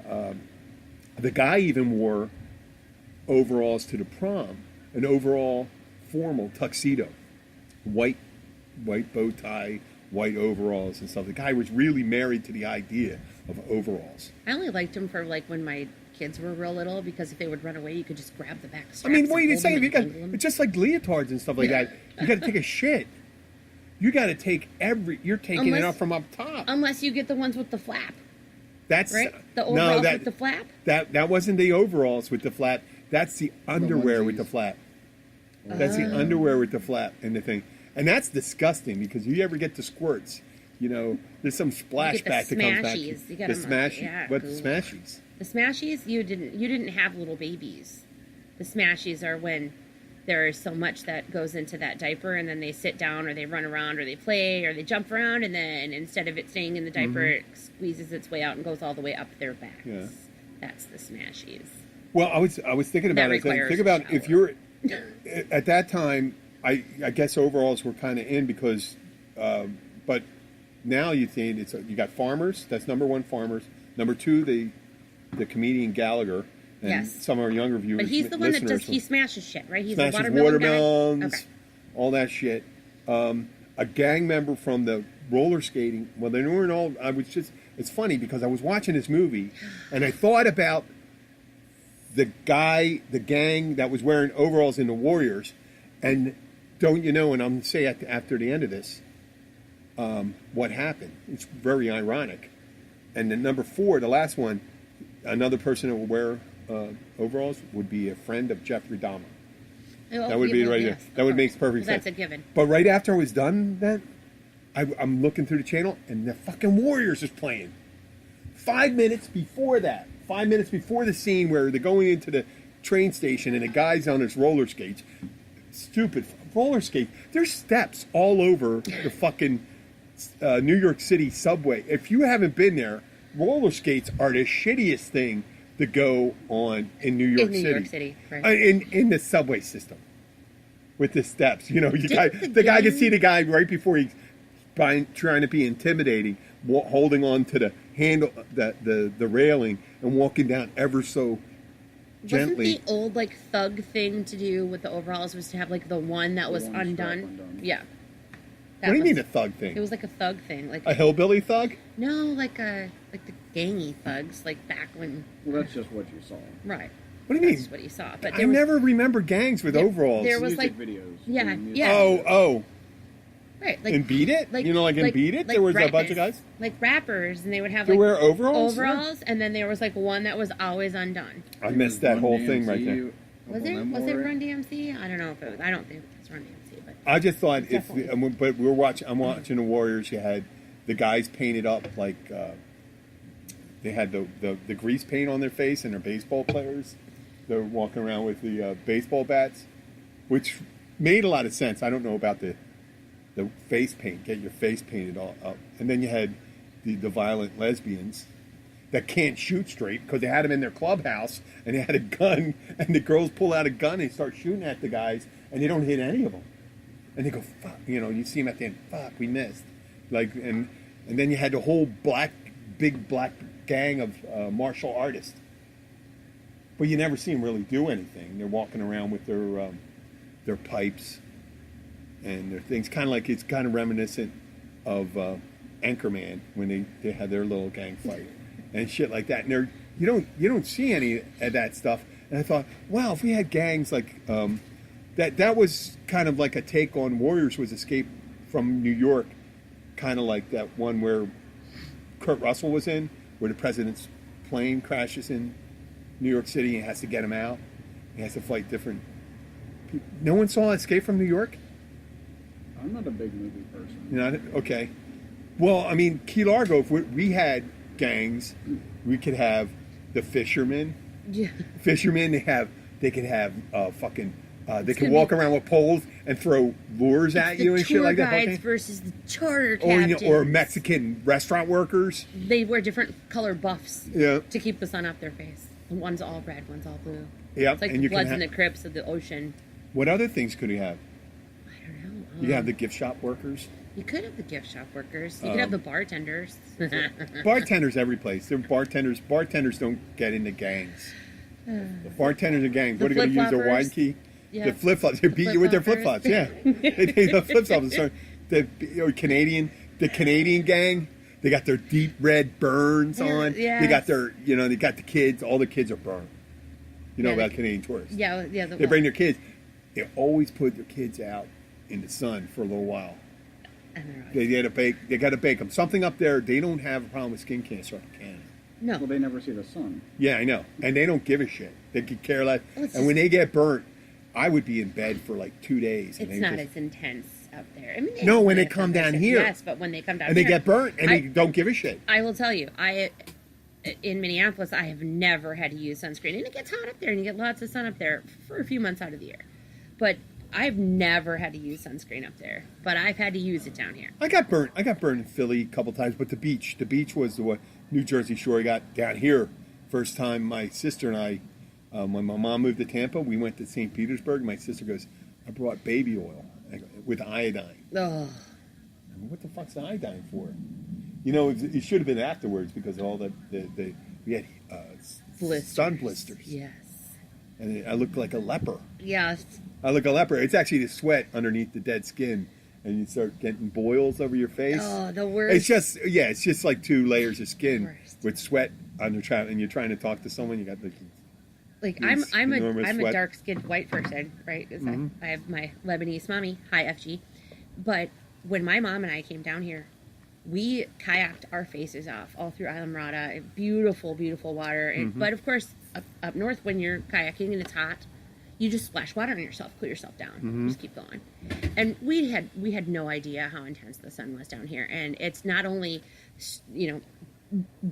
the guy even wore overalls to the prom, an overall formal tuxedo, white bow tie, white overalls and stuff. The guy was really married to the idea of overalls. I only liked them for like when my kids were real little because if they would run away, you could just grab the back straps. I mean, what are and you hold saying? them You and got dangle them. it's just like leotards and stuff like that. You got to take a shit. You got to take you're taking it Unless- up from up top. Unless you get the ones with the flap, That's right? The no, overalls that with the flap. that wasn't the overalls with the flap. That's the underwear with the onesies. flap. That's the underwear with the flap and the thing. And that's disgusting because you ever get the squirts, there's some splashback that comes back. smashies. You The got 'em, smashies. yeah, What the cool. smashies? The smashies, you didn't have little babies. The smashies are when there is so much that goes into that diaper, and then they sit down, or they run around, or they play, or they jump around, and then instead of it staying in the diaper, it squeezes its way out and goes all the way up their backs. Yeah. That's the smashies. Well, I was thinking about That it. I said, requires think a about if shower. you're at that time. I guess overalls were kind of in because, but now you think you got farmers. That's number 1, farmers. Number 2, the comedian Gallagher, and Yes. some of our younger viewers. But he's the one that listeners he smashes shit, right? He's smashes a watermelon guy. watermelons, Okay. all that shit. A gang member from the roller skating. Well, they weren't all. It's funny because I was watching this movie, and I thought about the gang that was wearing overalls in the Warriors, and don't you know? And I'm going to say after the end of this, what happened? It's very ironic. And then number 4, the last one, another person that would wear overalls would be a friend of Jeffrey Dahlmer. Oh, That would yeah, be well, right yes, there. of That would course. make perfect Well, sense. That's a given. But right after I was done, then I'm looking through the channel, and the fucking Warriors is playing. 5 minutes before that, 5 minutes before the scene where they're going into the train station and the guy's on his roller skates. Stupid roller skate. There's steps all over the fucking New York City subway. If you haven't been there, roller skates are the shittiest thing to go on in New York New City. York City, right. In the subway system with the steps. The guy can see the guy right before he's trying to be intimidating, holding on to the handle, the railing, and walking down ever so gently. Wasn't the old like thug thing to do with the overalls was to have like the one that was one strap undone? undone. Yeah. What do you mean a thug thing? It was like a thug thing, like A hillbilly thug? no, like the gangy thugs, like back when. Well, that's just what you saw. Right. What do you That's mean? what he saw. But I there was, never remember gangs with There- overalls. there was, Music like- videos. yeah, and music yeah. videos. Oh, right, like in Beat It? like In Beat It? like There was a bunch rappers, of guys? like rappers, and they would have They like wear overalls? overalls, and then there was like one that was always undone. I missed that Run whole DMC, thing right there. Was Uncle it? Was it Memoir. Run DMC? I don't know if it was. I don't think it was Run DMC, but I just thought Definitely. but I'm watching the Warriors. You had the guys painted up like they had the grease paint on their face, and they're baseball players. They're walking around with the baseball bats, which made a lot of sense. I don't know about the face paint. Get your face painted all up, and then you had the violent lesbians that can't shoot straight because they had them in their clubhouse and they had a gun, and the girls pull out a gun and start shooting at the guys, and they don't hit any of them, and they go fuck. You see them at the end. Fuck, we missed. Like and then you had the whole big black gang of martial artists, but you never see them really do anything. They're walking around with their pipes and their things, it's kind of reminiscent of Anchorman when they had their little gang fight and shit like that. And you don't see any of that stuff. And I thought, wow, if we had gangs like that was kind of like a take on Warriors was Escape from New York, kind of like that one where Kurt Russell was in, where the president's plane crashes in New York City and he has to get him out. He has to fight different people. No one saw Escape from New York? I'm not a big movie person. Okay. Well, I mean, Key Largo, if we had gangs. We could have the fishermen. Yeah. Fishermen, they can have fucking. They can gonna walk be- around with poles and throw lures at you and shit like that. Tour guides Okay? versus the charter Or, captains. or Mexican restaurant workers. They wear different color buffs Yeah. to keep the sun off their face. One's all red, one's all blue. Yeah. It's like and the you can Bloods have, and the Crips of the ocean. what other things could you have? I don't know. You can have the gift shop workers. You could have the gift shop workers. You could have the bartenders. Bartenders every place. They're bartenders. Bartenders don't get into gangs. The bartenders and gangs. The What are going to use their wine flip-floppers. key? Yeah. The flip flops. They beat you with their flip flops. Yeah, the flip flops. The Canadian gang. They got their deep red burns Yeah, on. yes. They got their, they got the kids. All the kids are burned. You know Yeah, about the- Canadian tourists. yeah. They bring their kids. They always put their kids out in the sun for a little while. And They got to bake. They got to bake them. Something up there. They don't have a problem with skin cancer up in Canada. no. Well, they never see the sun. Yeah, I know. And they don't give a shit. They could care less. Well, it's And when just- they get burnt, I would be in bed for like 2 days. And It's they not just, as intense up there. I mean, No, when they they come down here. Yes, but when they come down and they here. get burnt, and I- they don't give a shit. I will tell you, in Minneapolis, I have never had to use sunscreen. And it gets hot up there, and you get lots of sun up there for a few months out of the year. But I've never had to use sunscreen up there. But I've had to use it down here. I got burnt. I got burnt in Philly a couple times, but the beach was the one, New Jersey shore I got down here. First time my sister and I, when my mom moved to Tampa, we went to St. Petersburg. My sister goes, I brought baby oil with iodine. Oh, I mean, what the fuck's iodine for? It should have been afterwards because of all the we had sun blisters. yes. And I looked like a leper. Yes. I look a leper. It's actually the sweat underneath the dead skin, and you start getting boils over your face. Oh, the worst. It's just like 2 layers of skin Worst. with sweat on your and you're trying to talk to someone. You got Like These I'm enormous a sweat. dark-skinned white person, right? 'Cause I have my Lebanese mommy, hi FG. But when my mom and I came down here, we kayaked our faces off all through Isla Mirada. Beautiful, beautiful water. And, but of course, up north when you're kayaking and it's hot, you just splash water on yourself, cool yourself down, just keep going. And we had no idea how intense the sun was down here. And it's not only,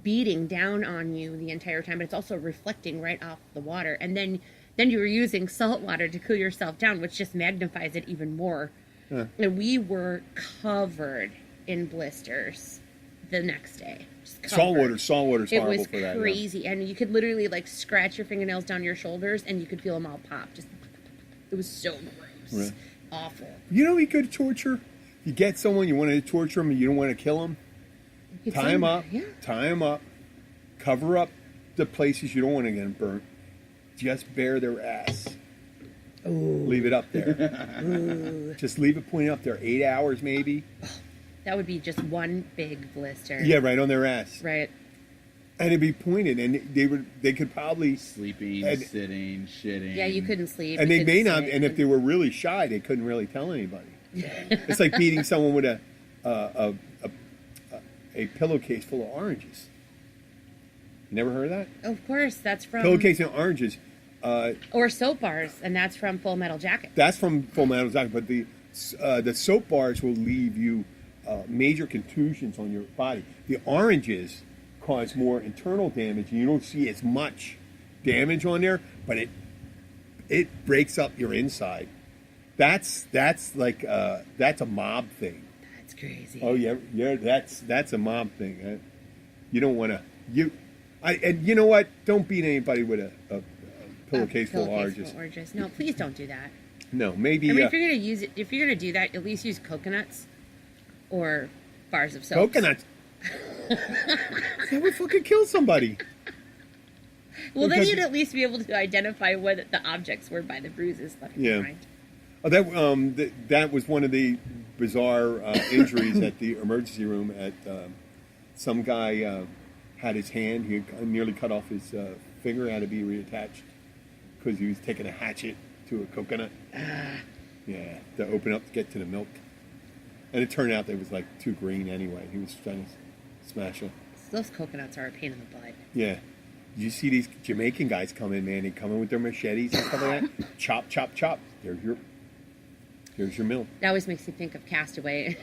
beating down on you the entire time, but it's also reflecting right off the water. And then you were using salt water to cool yourself down, which just magnifies it even more. And we were covered in blisters the next day. Just covered. Salt water's It horrible was for that. yeah. crazy, and you could literally like scratch your fingernails down your shoulders, and you could feel them all pop. It was so gross, Right. awful. You know, you could torture. You get someone, you want to torture them, and you don't want to kill them. You could Tie see- them up. Yeah. Tie them up. Cover up the places you don't want to get them burnt. Just bare their ass. Leave it up there. Just leave it pointing up there. 8 hours maybe. That would be just one big blister. Yeah, right on their ass. Right. And it'd be pointed, and they could probably, Sleeping, And- sitting, shitting. Yeah, you couldn't sleep. and you they may couldn't not. sit, And if they were really shy, they couldn't really tell anybody. It's like beating someone with a pillowcase full of oranges. You never heard of that? Of course, that's from Pillowcase and oranges. or soap bars, and that's from Full Metal Jacket. That's from Full Metal Jacket, but the soap bars will leave you major contusions on your body. The oranges cause more internal damage, and you don't see as much damage on there, but it breaks up your inside. That's like that's a mob thing. That's crazy. Oh yeah, that's a mob thing. You don't want to and you know what? Don't beat anybody with a pillowcase full of oranges. No, please don't do that. No, maybe I mean, if you're gonna do that, at least use coconuts or bars of soap. coconuts. That would fucking kill somebody. Well, then Because- you'd at least be able to identify what the objects were by the bruises left Yeah. behind. Oh, that was one of the bizarre injuries at the emergency room. At some guy had his hand. He nearly cut off his finger. Had to be reattached because he was taking a hatchet to a coconut. Yeah, to open up to get to the milk. And it turned out that it was like too green anyway. He was trying to smash it. Those coconuts are a pain in the butt. Yeah. You see these Jamaican guys come in, man. They come in with their machetes and stuff like that. Chop, chop, chop. There's your meal. That always makes me think of Castaway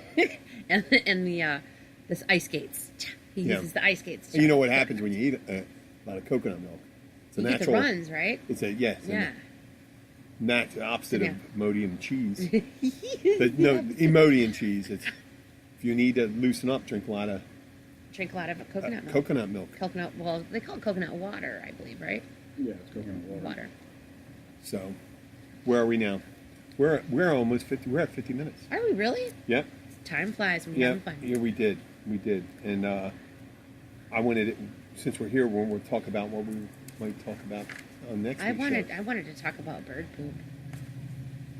and the this ice skates. He Yeah. uses the ice skates. And you know what happens when you eat a lot of coconut milk? It's a You get the natural. runs, right? It's a yes. Yeah. Opposite Yeah. of Imodium cheese. But no, Imodium cheese. It's if you need to loosen up, drink a lot of Drink a lot of coconut milk. coconut milk. Well, they call it coconut water, I believe, right? Yeah, it's coconut water. Water. So, where are we now? We're almost 50. We're at 50 minutes. Are we really? Yep. Time flies when you're Yeah. having fun. Yeah, we did, and I wanted it, since we're here, we'll talk about what we might talk about on next week's show. I wanted to talk about bird poop.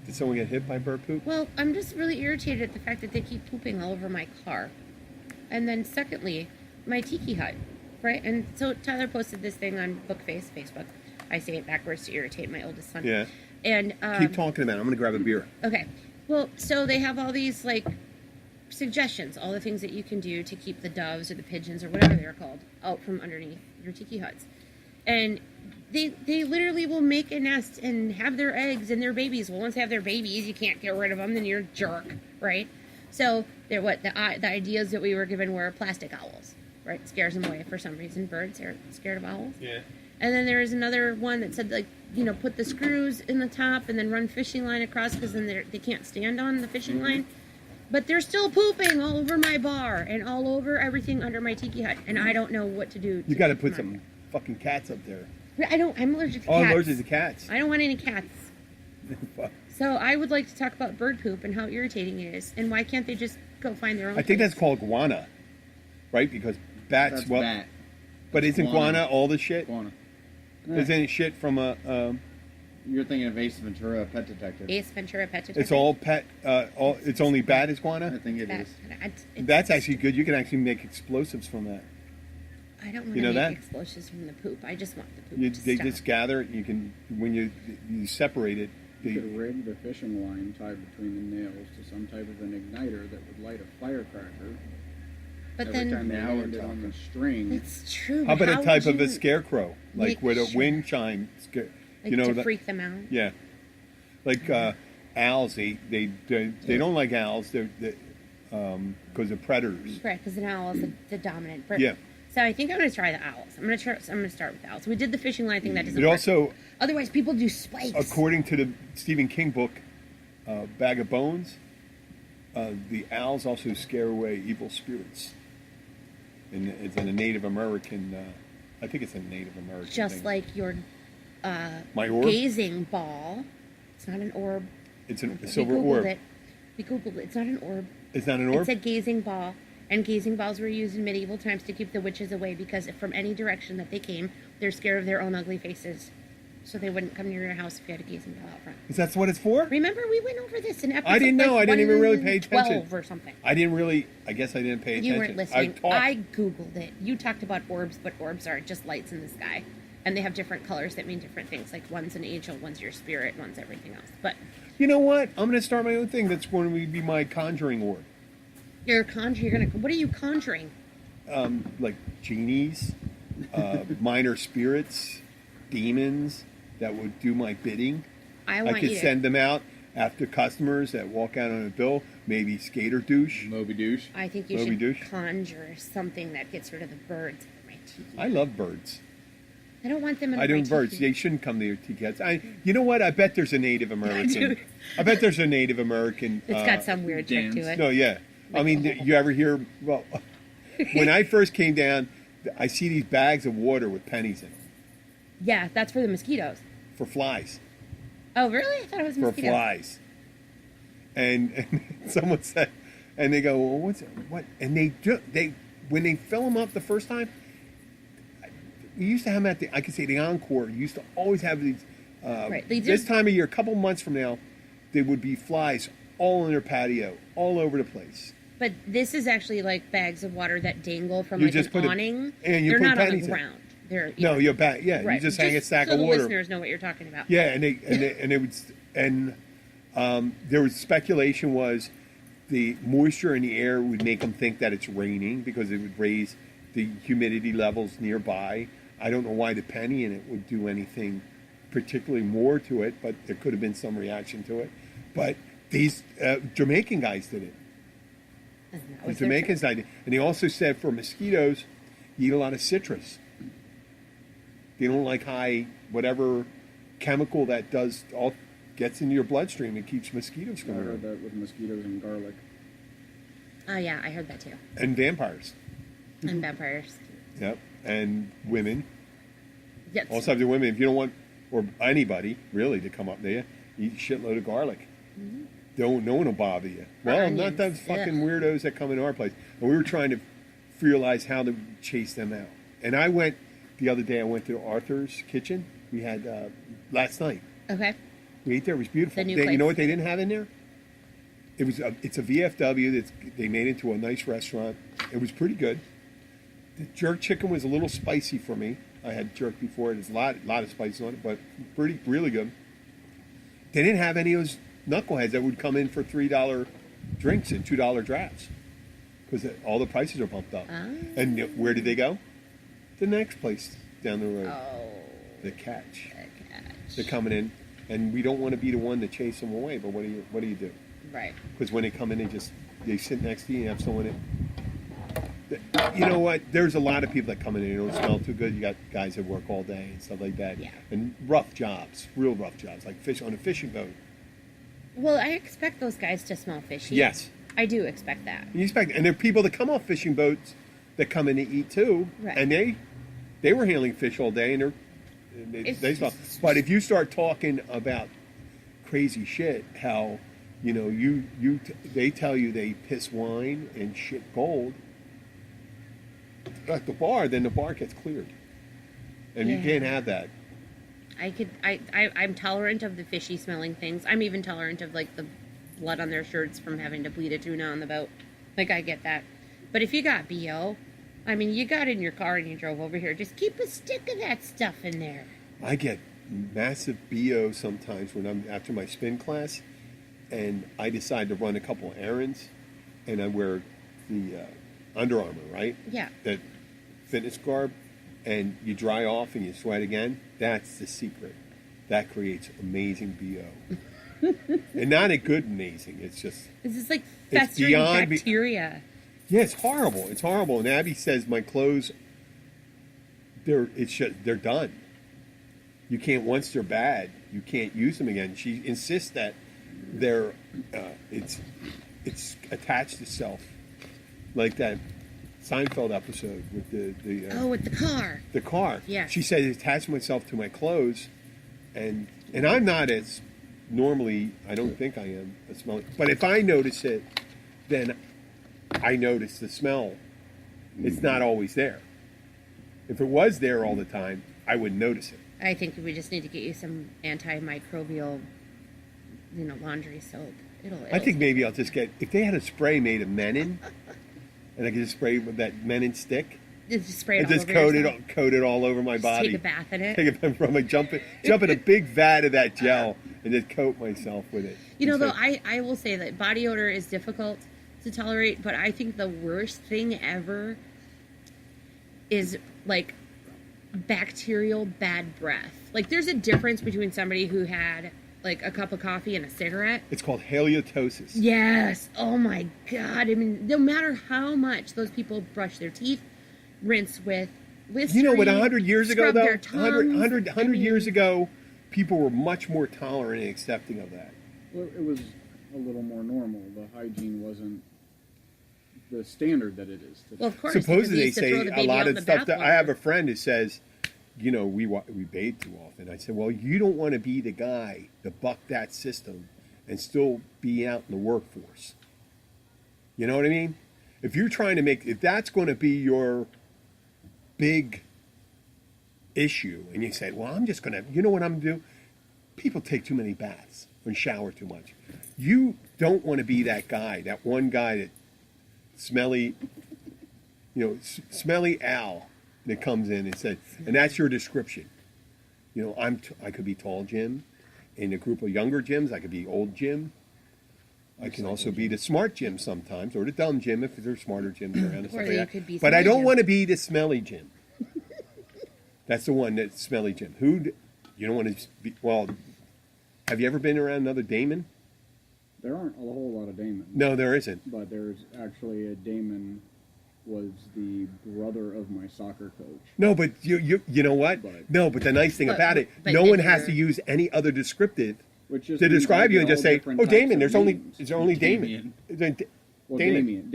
Did someone get hit by bird poop? Well, I'm just really irritated at the fact that they keep pooping all over my car. And then secondly, my tiki hut, right? And so Tyler posted this thing on Facebook. I say it backwards to irritate my oldest son. Yeah. And Keep talking about it. I'm going to grab a beer. Okay. Well, so they have all these like suggestions, all the things that you can do to keep the doves or the pigeons or whatever they're called out from underneath your tiki huts. And they literally will make a nest and have their eggs and their babies. Well, once they have their babies, you can't get rid of them, then you're a jerk, right? So they're the ideas that we were given were plastic owls, right? Scares them away for some reason. Birds are scared of owls. Yeah. And then there was another one that said, like, put the screws in the top and then run fishing line across because then they can't stand on the fishing line. But they're still pooping all over my bar and all over everything under my tiki hut, and I don't know what to do. You got to put some fucking cats up there. I'm allergic to Oh, cats. allergic to cats. I don't want any cats. So I would like to talk about bird poop and how irritating it is, and why can't they just go find their own I think place? that's called guana, right? Because bats. That's well, bat. but isn't guana all the shit? Guana. Isn't it shit from a? You're thinking of Ace Ventura, Pet Detective. Ace Ventura Pet Detective. It's all pet. It's only bat is I guana. think it is. That's actually good. You can actually make explosives from that. I don't want You to know make that? explosives from the poop. I just want the poop to They stop. just gather it. You can when you separate it. You could rig the fishing line tied between the nails to some type of an igniter that would light a firecracker. But Every then time they Now we're landed on talking. the string, it's true. How but about a type would of a you, scarecrow, like make with a sure- wind chime? like, You know to that? freak them out? Yeah, like owls. They don't like owls. They're because of predators. Correct, because an owl is the dominant bird. Yeah. So I think I'm going to try the owls. I'm going to start with the owls. We did the fishing line thing. That doesn't It work. also, Otherwise, people do spikes. according to the Stephen King book, Bag of Bones, the owls also scare away evil spirits. And it's in a Native American. I think it's a Native American. Just thing. like your My orb. gazing ball. It's not an orb. It's a We silver Googled orb. it. We Googled it. It's not an orb. It's not an It's orb. a gazing ball. And gazing balls were used in medieval times to keep the witches away because if from any direction that they came, they're scared of their own ugly faces. So they wouldn't come near your house if you had a gazing ball out front. Is that what it's for? Remember, we went over this in episode I didn't know. I didn't even really pay attention. 12 or something. I didn't really. I guess I didn't pay attention. You weren't listening. I talked. I Googled it. You talked about orbs, but orbs are just lights in the sky. And they have different colors that mean different things. Like one's an angel, one's your spirit, one's everything else. But You know what? I'm going to start my own thing. That's going to be my conjuring orb. you're conjuring. What are you conjuring? Like genies, minor spirits, demons that would do my bidding. I I want could you to. send them out after customers that walk out on a bill. Maybe skater douche. Moby Douche. I think you Moby should douche? conjure something that gets rid of the birds from my tiki. I love birds. I don't want them in I my don't tiki. birds. They shouldn't come to your tiki huts. You know what? I bet there's a Native American. Dude. I bet there's a Native American. It's got some weird trick to dance. it. No, yeah. I mean, you ever hear? Well, when I first came down, I see these bags of water with pennies in them Yeah, that's for the mosquitoes. for flies. Oh, really? I thought it was For mosquitoes. flies. And someone said, and they go, well, what? And they when they fill them up the first time, we used to have them at I could say the Encore. You used to always have these. Right, they This did- time of year, a couple months from now, there would be flies all in their patio, all over the place. But this is actually like bags of water that dangle from You like just an put it- awning. and you They're put not on the pennies in. ground. They're No, you're back. Yeah, right. you just hang a stack so of the water. listeners know what you're talking about. Yeah, and it would, and there was speculation was the moisture in the air would make them think that it's raining because it would raise the humidity levels nearby. I don't know why the penny in it would do anything particularly more to it, but there could have been some reaction to it. But these Jamaican guys did it. That was It's their Jamaican's idea. And he also said for mosquitoes, you eat a lot of citrus. They don't like high, whatever chemical that does all gets into your bloodstream and keeps mosquitoes I from heard around. that with mosquitoes and garlic. Oh yeah, I heard that too. And vampires. And vampires. Yep. And women. Yes. All types of women. If you don't want, or anybody really, to come up there, eat a shitload of garlic. No one will bother you. Well, not onions. those fucking Ugh. weirdos that come into our place. And we were trying to realize how to chase them out. And I went, the other day, I went to Arthur's Kitchen. We had, last night. Okay. We ate there. It was beautiful. The new You know place. what they didn't have in there? It's a VFW that they made into a nice restaurant. It was pretty good. The jerk chicken was a little spicy for me. I had jerk before. There's a lot of spice on it, but really good. They didn't have any of those knuckleheads that would come in for $3 drinks and $2 drafts because all the prices are bumped up. Ah. And where did they go? The next place down the road. Oh. The Catch. The catch. They're coming in, and we don't want to be the one to chase them away. But what do you do? Right. Because when they come in, they sit next to you and have someone in. You know what? There's a lot of people that come in and they don't smell too good. You got guys that work all day and stuff like that. Yeah. And rough jobs, real rough jobs, like fish on a fishing boat. Well, I expect those guys to smell fishy. Yes. I do expect that. You expect, and there are people that come off fishing boats that come in to eat too, Right. and they were handling fish all day, and they smell. But if you start talking about crazy shit, how they tell you they piss wine and shit gold at the bar, then the bar gets cleared, and you Yeah. can't have that. I'm tolerant of the fishy smelling things. I'm even tolerant of like the blood on their shirts from having to bleed a tuna on the boat. Like I get that. But if you got BO, I mean, you got in your car and you drove over here, just keep a stick of that stuff in there. I get massive BO sometimes when I'm after my spin class, and I decide to run a couple errands, and I wear the Under Armour, right? Yeah. That fitness garb, and you dry off and you sweat again. That's the secret. That creates amazing BO, and not a good amazing. It's just This is like It's festering beyond bacteria. yeah, it's horrible. It's horrible. And Abby says my clothes, they're done. You can't, once they're bad, you can't use them again. She insists that they're it's attached itself, like that Seinfeld episode with With the car. the car. Yes. She said it attached myself to my clothes, and I'm not as normally. I don't think I am a smelly. But if I notice it, then I notice the smell. It's not always there. If it was there all the time, I wouldn't notice it. I think we just need to get you some antimicrobial, laundry soap. I think maybe I'll just get, if they had a spray made of menin, and I could just spray with that menin stick, just spray it and all just over yourself. coat it all over my Just body. take a bath in it. Take it from jump in a big vat of that gel and just coat myself with it. Though Instead- I will say that body odor is difficult to tolerate, but I think the worst thing ever is like bacterial bad breath. Like there's a difference between somebody who had like a cup of coffee and a cigarette. It's called halitosis. Yes. Oh my God. I mean, no matter how much those people brush their teeth, rinse with Listerine, You know what? 100 years ago, scrub though, their tongues, 100 years ago, people were much more tolerant and accepting of that. Well, it was a little more normal. The hygiene wasn't the standard that it is today. Well, of course. because Supposedly, you they used to throw say the a baby lot out of in the stuff that I bathwater. have a friend who says, we bathe too often. I said, well, you don't want to be the guy to buck that system and still be out in the workforce. You know what I mean? If you're trying to if that's going to be your big issue, and you say, well, I'm just going to, you know what I'm going to do? People take too many baths and shower too much. You don't want to be that guy, that one guy that smelly Al that comes in and says, and that's your description. I could be tall Jim. In a group of younger Jims, I could be old Jim. I can also be the smart Jim sometimes, or the dumb Jim if there's smarter Jims around and stuff like you that. could be But I smelly don't Jim. want to be the smelly Jim. That's the one that's smelly Jim. You don't want to be, well, have you ever been around another Damon? There aren't a whole lot of Damons. No, there isn't. But there's actually a Damon was the brother of my soccer coach. No, but you know what? No, but the nice thing about it, no one has to use any other descriptive Which just to means describe I you get and just all say, different "Oh, types Damon." of There's names. only Damien. Damon. Well, Damon.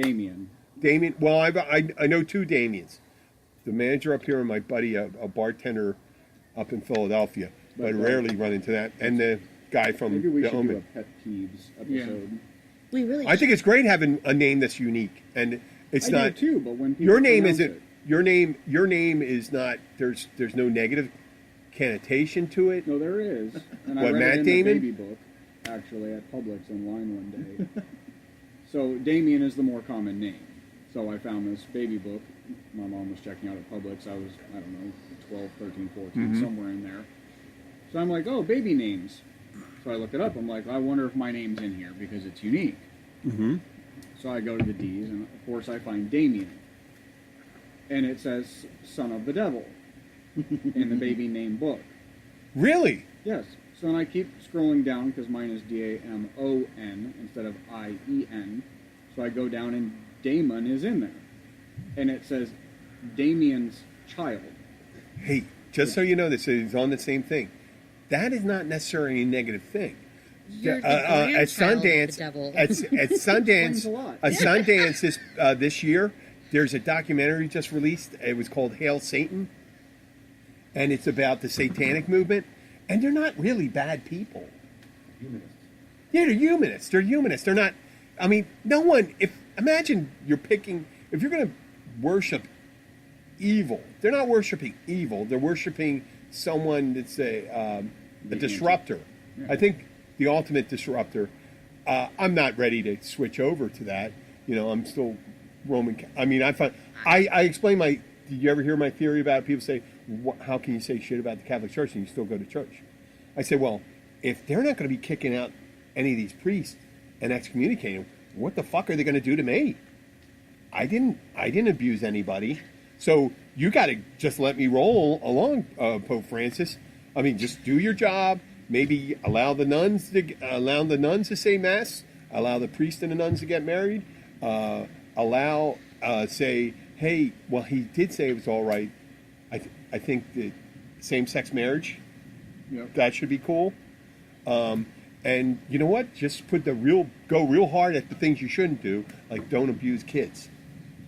Damien. Well, I know two Damians. The manager up here and my buddy, a bartender up in Philadelphia. But I rarely run into that. And the guy from Maybe we the should do a Omen. pet peeves episode. We really. I think it's great having a name that's unique, and it's I not. do too, but when people Your name pronounce isn't. it, Your name is not. There's no negative connotation to it. no, there is. And I What, read Matt it in Damon? the baby book, actually, at Publix in line one day. So Damien is the more common name. So I found this baby book. My mom was checking out at Publix. I was, I don't know, 12, 13, 14, somewhere in there. So I'm like, oh, baby names. So I look it up. I'm like, I wonder if my name's in here because it's unique. Mm-hmm. So I go to the D's, and of course I find Damien. And it says son of the devil in the baby name book. Really? Yes. So then I keep scrolling down because mine is Damon instead of IEN. So I go down and Damon is in there. And it says Damien's child. Hey, just so you know, this is on the same thing. That is not necessarily a negative thing. You're the At grandchild of the Sundance, devil. at Explains a lot. Sundance this year, there's a documentary just released. It was called Hail Satan, and it's about the Satanic movement. And they're not really bad people. Humanists. Yeah, they're humanists. They're humanists. They're not. I mean, no one. Imagine you're picking. If you're going to worship evil, they're not worshiping evil. They're worshiping someone that's a disruptor. Yeah. I think the ultimate disruptor. I'm not ready to switch over to that. You know, I'm still Roman. I mean, I explain my. Did you ever hear my theory about people say, how can you say shit about the Catholic Church and you still go to church? I say, well, if they're not going to be kicking out any of these priests and excommunicating them, what the fuck are they going to do to me? I didn't abuse anybody. So you got to just let me roll along, Pope Francis. I mean, just do your job. Maybe allow the nuns to say mass. Allow the priest and the nuns to get married. Say, hey, well, he did say it was all right. I think that same-sex marriage, Yep. that should be cool. And you know what? Just go real hard at the things you shouldn't do, like don't abuse kids.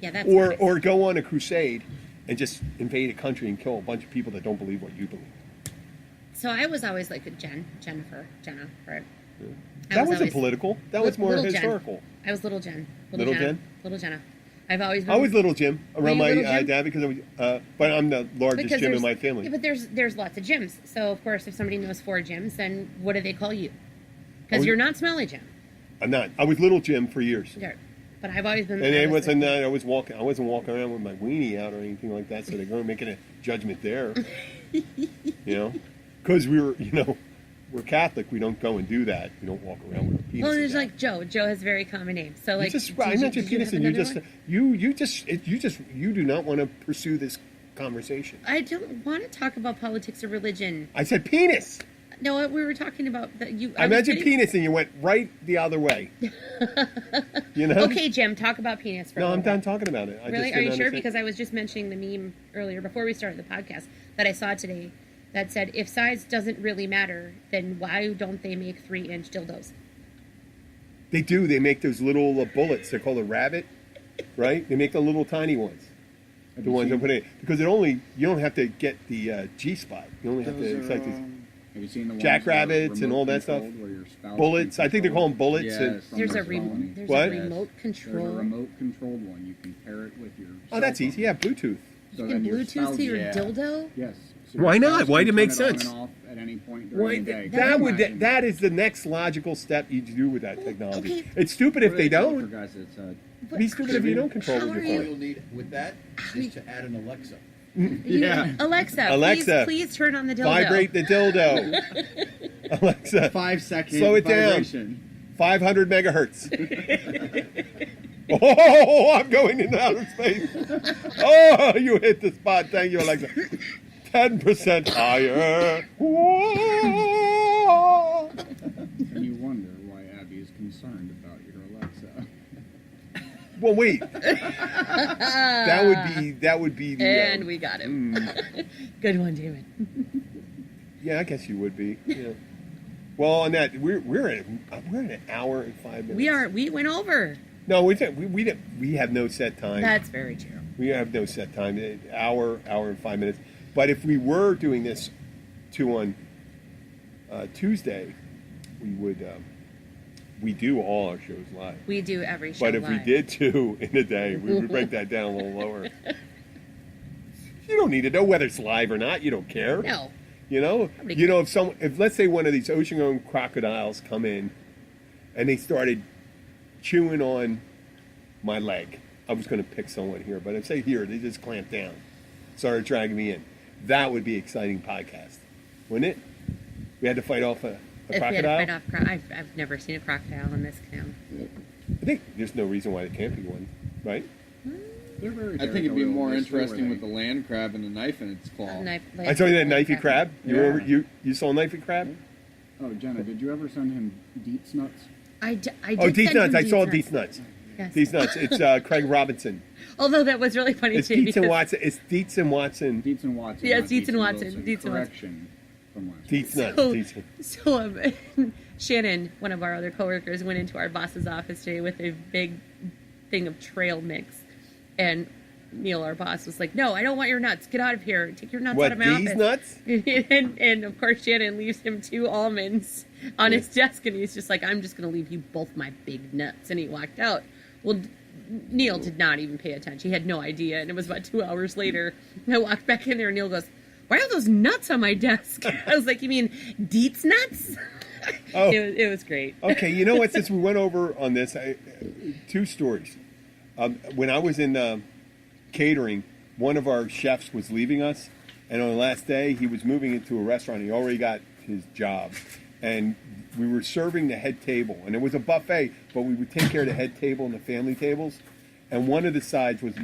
Yeah, that's Or go on a crusade and just invade a country and kill a bunch of people that don't believe what you believe. So I was always like a Jenna, right? That wasn't political. That was more Little Jen. historical. I was little Jen. Little Jen? Little Jenna. I've always been. I was little Jim around Were my you little Jim? dad because I was, but I'm the largest because Jim in there's- my family. Yeah, but there's lots of Jims. So of course, if somebody knows 4 Jims, then what do they call you? Because Oh, you're not Smelly Jim. I'm not. I was little Jim for years. Sure. But I've always been. And I it was wasn't. I wasn't walking around with my weenie out or anything like that. So they're going to make a judgment there. You know, because we're Catholic. We don't go and do that. We don't walk around with a penis. Well, there's like Joe. Joe has a very common name. So like, I mentioned did you penis, have and another one? you do not want to pursue this conversation. I don't want to talk about politics or religion. I said penis. No, we were talking about that. I mentioned penis, and you went right the other way. You know? Okay, Jim, talk about penis for a No, little I'm done bit. talking about it. I Really? just Are you didn't sure? understand. Because I was just mentioning the meme earlier before we started the podcast that I saw today that said, if size doesn't really matter, then why don't they make 3-inch dildos? They do. They make those little bullets. They're called a rabbit, right? They make the little tiny ones. Have The you ones that seen- put in because you don't have to get the G spot. You only have to. Those It's are, like these have you seen the ones jackrabbits that are and all that stuff? remote-controlled where your spouse Bullets. can I think they call them control? bullets. Yes, and- some There's are a felony. there's What? a remote There's control. a remote-controlled one. You can pair it with your. Oh, that's cell easy. phone. Yeah, Bluetooth. So You then can your Bluetooth spouse- to your yeah. dildo? Yes. So Why your not? spouse Why can do it make turn on sense? and off at any point during Why, the day. that is the next logical step you do with that technology. Okay. It's stupid if they For don't. guys, it's But Be stupid if you don't control how with your are all phone. you'll need with that is to add an Alexa. Yeah. Alexa. Please turn on the dildo. Vibrate the dildo. Alexa, 5-second slow it vibration. down. 500 megahertz. Oh, I'm going into outer space. Oh, you hit the spot. Thank you, Alexa. 10% higher. Whoa. And you wonder why Abby is concerned. Well, wait. that would be the. And we got him. Good one, Damon. Yeah, I guess you would be. Yeah. Well, on that, we're at an hour and 5 minutes. We went over. No, we have no set time. That's very true. We have no set time. Hour and 5 minutes. But if we were doing this on Tuesday, we would. We do all our shows live. We do every show But if live. we did 2 in a day, we would break that down a little lower. You don't need to know whether it's live or not. You don't care. No. If let's say one of these ocean-going crocodiles come in, and they started chewing on my leg. I was going to pick someone here, but if say here, they just clamped down, started dragging me in. That would be an exciting podcast, wouldn't it? We had to fight off a crocodile. We had to fight off I've never seen a crocodile in this canal. I think there's no reason why there can't be one, right? They're very I think it'd be territorial. more They interesting stay with the land crab and the knife in its claw. I saw you that knifey crab. You Yeah. remember, you saw a knifey crab? Oh, Jenna, did you ever send him Deets nuts? I did Deets send nuts. him I saw Deets Deets nuts. Yes. Deets nuts. It's Craig Robinson. Although that was really funny It's too. Dietz and because- Watson. It's Dietz and Watson. Dietz and Watson. Yeah, not it's Dietz and Watson. Wilson. Dietz and Watson. Correction from last week. Dietz nuts. So, Dietz. Shannon, one of our other coworkers, went into our boss's office today with a big thing of trail mix, and Neil, our boss, was like, "No, I don't want your nuts. Get out of here. Take your nuts out What, of my these office." nuts? and of course, Shannon leaves him 2 almonds on his desk, and he's just like, "I'm just going to leave you both my big nuts," and he walked out. Well, Neil did not even pay attention. He had no idea, and it was about 2 hours later. I walked back in there, and Neil goes, "Why are those nuts on my desk?" I was like, "You mean Deets nuts?" Oh. It was great. Okay, you know what? Since we went over on this, 2 stories. When I was in catering, one of our chefs was leaving us, and on the last day, he was moving into a restaurant. He already got his job, and we were serving the head table, and it was a buffet, but we would take care of the head table and the family tables, and one of the sides was,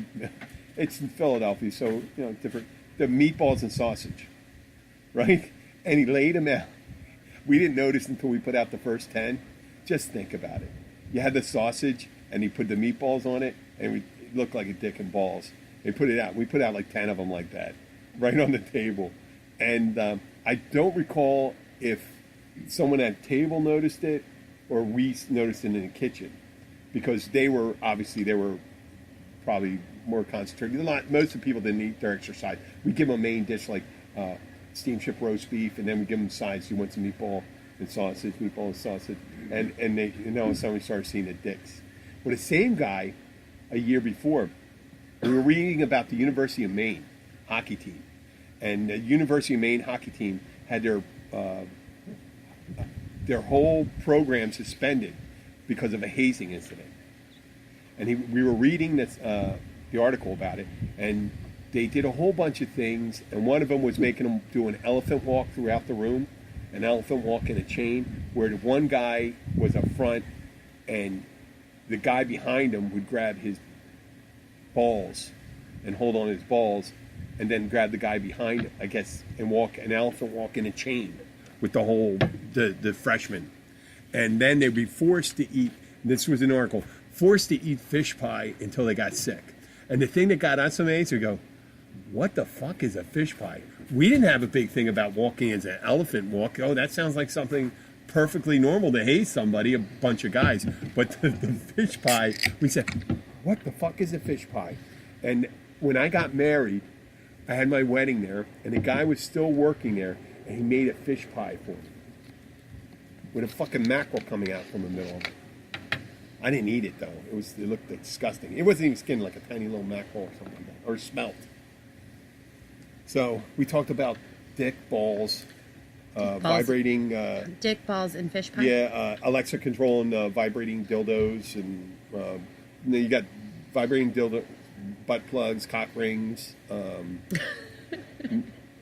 it's in Philadelphia, so different, the meatballs and sausage, right? And he laid them out. We didn't notice until we put out the first 10. Just think about it. You had the sausage, and he put the meatballs on it, and it looked like a dick and balls. They put it out. We put out like 10 of them like that, right on the table. And I don't recall if someone at the table noticed it or we noticed it in the kitchen, because they were probably more concentrated. Most of the people didn't eat their extra side. We give them a main dish like steamship roast beef, and then we give them sides. You want some meatball and sausage, and they, somebody started seeing the dicks. Well, the same guy, a year before, we were reading about the University of Maine hockey team, and the University of Maine hockey team had their whole program suspended because of a hazing incident. And we were reading the article about it, and they did a whole bunch of things, and one of them was making them do an elephant walk throughout the room, an elephant walk in a chain, where the one guy was up front, and the guy behind him would grab his balls and hold on his balls, and then grab the guy behind him, I guess, and walk an elephant walk in a chain with the freshman. And then they'd be forced to eat, this was an article, forced to eat fish pie until they got sick. And the thing that got us amazed, we go, what the fuck is a fish pie? We didn't have a big thing about walking as an elephant walk. Oh, that sounds like something perfectly normal to haze somebody, a bunch of guys. But the fish pie, we said, what the fuck is a fish pie? And when I got married, I had my wedding there, and the guy was still working there, and he made a fish pie for me with a fucking mackerel coming out from the middle of it. I didn't eat it, though. It looked disgusting. It wasn't even skinned, like a tiny little mackerel or something like that, or smelt. So we talked about dick, balls, vibrating. Dick, balls, and fish pie. Yeah, Alexa controlling vibrating dildos, and then you got vibrating dildo, butt plugs, cock rings,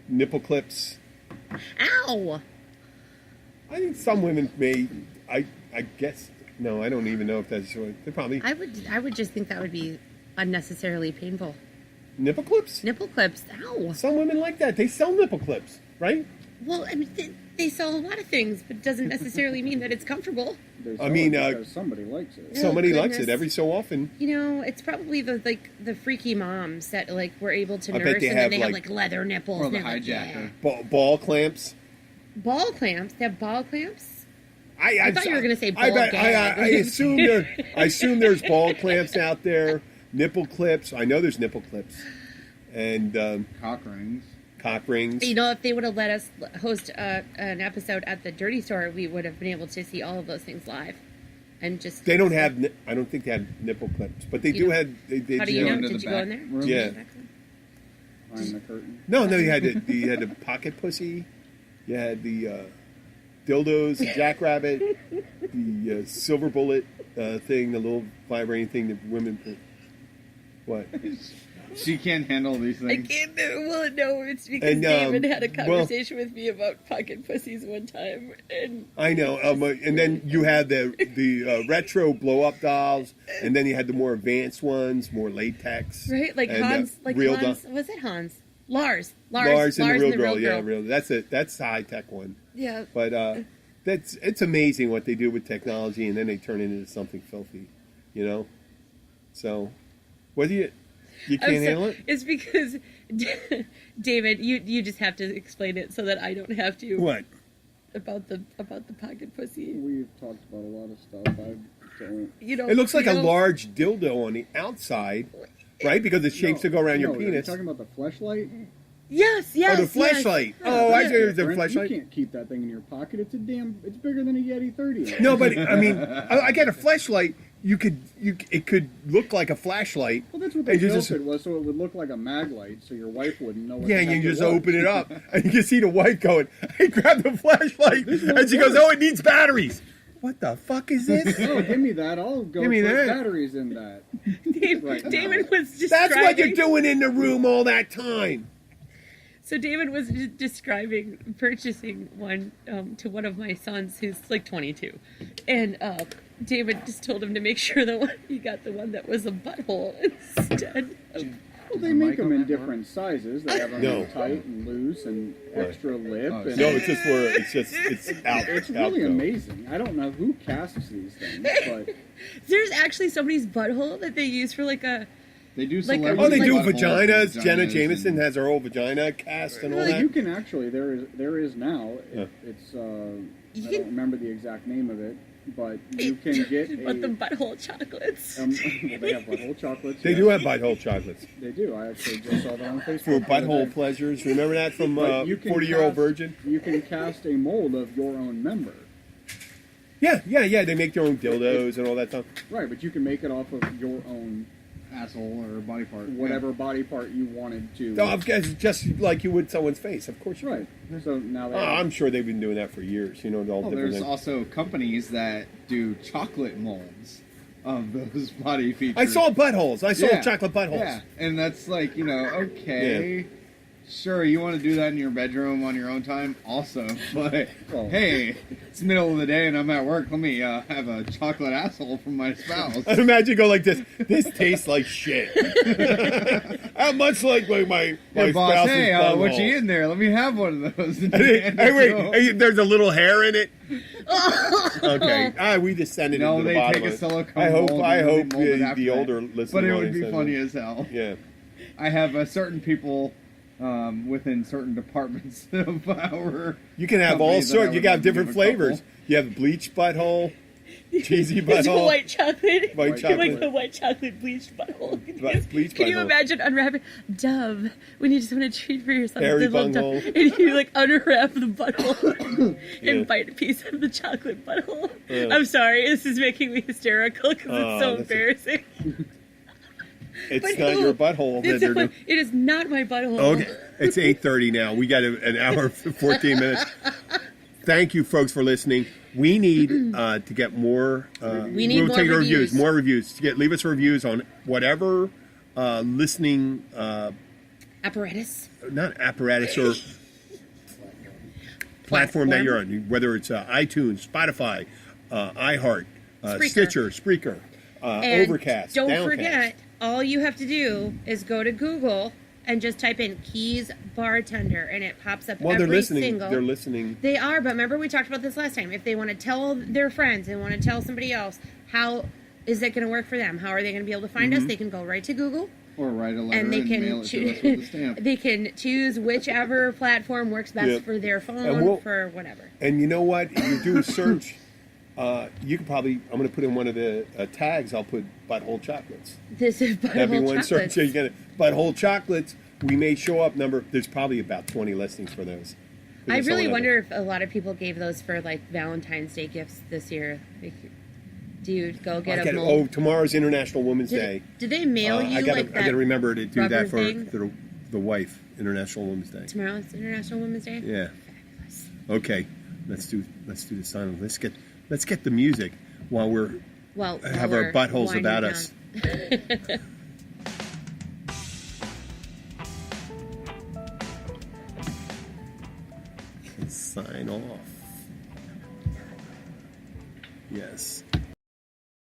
nipple clips. Ow! I think some women may. I guess. No, I don't even know if that's what they probably. I would just think that would be unnecessarily painful. Nipple clips? Nipple clips. Ow! Some women like that. They sell nipple clips, right? Well, I mean, They sell a lot of things, but it doesn't necessarily mean that it's comfortable. They I sell mean, it because somebody likes it. Somebody likes it goodness. every so often. You know, it's probably the freaky moms that like were able to I bet nurse, they and have, then they have like- like leather nipples. Or and the they're like, hijacker. yeah. Ball clamps. Ball clamps. They have ball clamps. I thought you were gonna say I ball bet- gag. I assume there's ball clamps out there, nipple clips. I know there's nipple clips, and Cock rings. cock rings. You know, if they would have let us host an episode at the Dirty Store, we would have been able to see all of those things live, and just They don't have. I don't think they have nipple clips, but they You do know- have. They How do do you know? have- into Did the you go in back there? room? Yeah. Behind the curtain. No, you had the pocket pussy. You had the dildos, the jackrabbit, the silver bullet thing, the little vibrating thing that women put. What? She can't handle these I things. can't do. Well, no, it's because And, David had a well- conversation with me about pocket pussies one time, and I know, and then you had the retro blow up dolls, and then you had the more advanced ones, more latex. right, like and, Hans, like real Hans. doll- Was it Hans? Lars Lars and the real girl, girl. yeah, real. That's the high tech one. Yeah. But it's amazing what they do with technology, and then they turn it into something filthy, you know. So, whether you I'm can't handle it. It's because David, you just have to explain it so that I don't have to. What? About the pocket pussy? We've talked about a lot of stuff. I don't. You know, It looks like you a know, large dildo on the outside, right? Because it's shaped to go around your Are penis. you talking about the fleshlight? Yes, Oh, yes. the yes. flashlight. Oh, I Yeah. see. There's the Brent, flashlight. You can't keep that thing in your pocket. It's bigger than a Yeti 30. No, but I mean, I get a flashlight. It could look like a flashlight. Well, that's what And they you built just- it was, so it would look like a mag light, so your wife wouldn't know what Yeah, the and you heck just it was. open it up, and you can see the wife going, "Hey, grab the flashlight," and she goes, "Oh, it needs batteries." What the fuck is this? Oh, give me that. I'll go Give me put that. batteries in that. Right now. David was describing. That's what you're doing in the room all that time. So David was describing purchasing one to one of my sons who's like 22, and David just told him to make sure that he got the one that was a butthole instead. Well, they make them in different sizes. They have them No. tight and loose and extra lip. Oh, and No, it's out. It's out, really though. amazing. I don't know who casts these things, but There's actually somebody's butthole that they use for like a. They do Like, celebrity Oh, they do buttholes and vaginas. Jenna vaginas Jameson and- has her whole vagina cast and all well, that. you can actually. There is now. Yeah. It's You I can- don't remember the exact name of it, but you can get a. But the butthole chocolates. well, they have butthole chocolates. They yes. do have butthole chocolates They do. I actually just saw that on Facebook. for the other butthole day. pleasures. Remember that from But you can 40-Year-Old cast- Virgin? You can cast a mold of your own member. Yeah. They make their own dildos and all that stuff. Right, but you can make it off of your own asshole or body part. whatever body part you wanted to. No, I guess just like you would someone's face. Of course you Right. would. So now they Oh, have, I'm sure they've been doing that for years. You know, all Well, different there's things. also companies that do chocolate molds of those body features. I saw buttholes. I saw Yeah. chocolate buttholes. Yeah, and that's like, okay, sure, you want to do that in your bedroom on your own time, also, but Oh. hey, it's the middle of the day and I'm at work, let me have a chocolate asshole from my spouse. I imagine you go like this. This tastes like shit. How much like my Hey, boss, spouse's hey, what butthole. you eating there? Let me have one of those. Hey, wait, there's a little hair in it. Okay, we just send it No, into the they bottom. take a of it. silicone I hope mold and they mold it the after that. older listeners. But it would be funny as hell. Yeah. I have certain people within certain departments of our You can have all company that I sorts. You would got love to different give a couple. flavors. You have bleached butthole, cheesy It's a butthole, white chocolate. White Like chocolate. a white chocolate bleached butthole. bleached Can you butthole. imagine unwrapping Dove when you just want to treat for yourself Hairy a little bunghole. Dove, and you like unwrap the butthole Yeah. and bite a piece of the chocolate butthole? Yeah. I'm sorry, this is making me hysterical because Oh, it's so that's embarrassing. It's But not no, your butthole. that It's they're doing. it is not my butthole. Okay, it's 8:30 now. We got an hour, 14 minutes. Thank you, folks, for listening. We need to get more. We need we'll more take reviews. More reviews. Leave us reviews on whatever listening, Apparatus. not apparatus or platform that you're on. Whether it's iTunes, Spotify, iHeart, Spreaker. Stitcher, Spreaker, And Overcast. don't Downcast. forget, all you have to do is go to Google and just type in Keys bartender, and it pops up. Well, every they're listening. Single. They're listening. They are, but remember we talked about this last time. If they want to tell their friends and want to tell somebody else, how is it going to work for them? How are they going to be able to find us? They can go right to Google. Or write a letter And they can mail it to us with a stamp. They can choose whichever platform works best Yep. for their phone, for whatever. And you know what? If you do a search, you can probably. I'm going to put in one of the tags. I'll put butthole chocolates. This is Everyone butthole search. chocolates. You get it. Butthole chocolates. We may show up number. There's probably about 20 listings for those. I really wonder if a lot of people gave those for like Valentine's Day gifts this year. Like, do you go get a mold? Oh, tomorrow's International Women's Day. Did they mail you I gotta, like that? I got to remember to do that for rubber the wife. International Women's Day. Tomorrow's International Women's Day. Yeah. Fabulous. Okay. Let's do the sign. Let's get the music while we're have our buttholes about us. Sign off. Yes.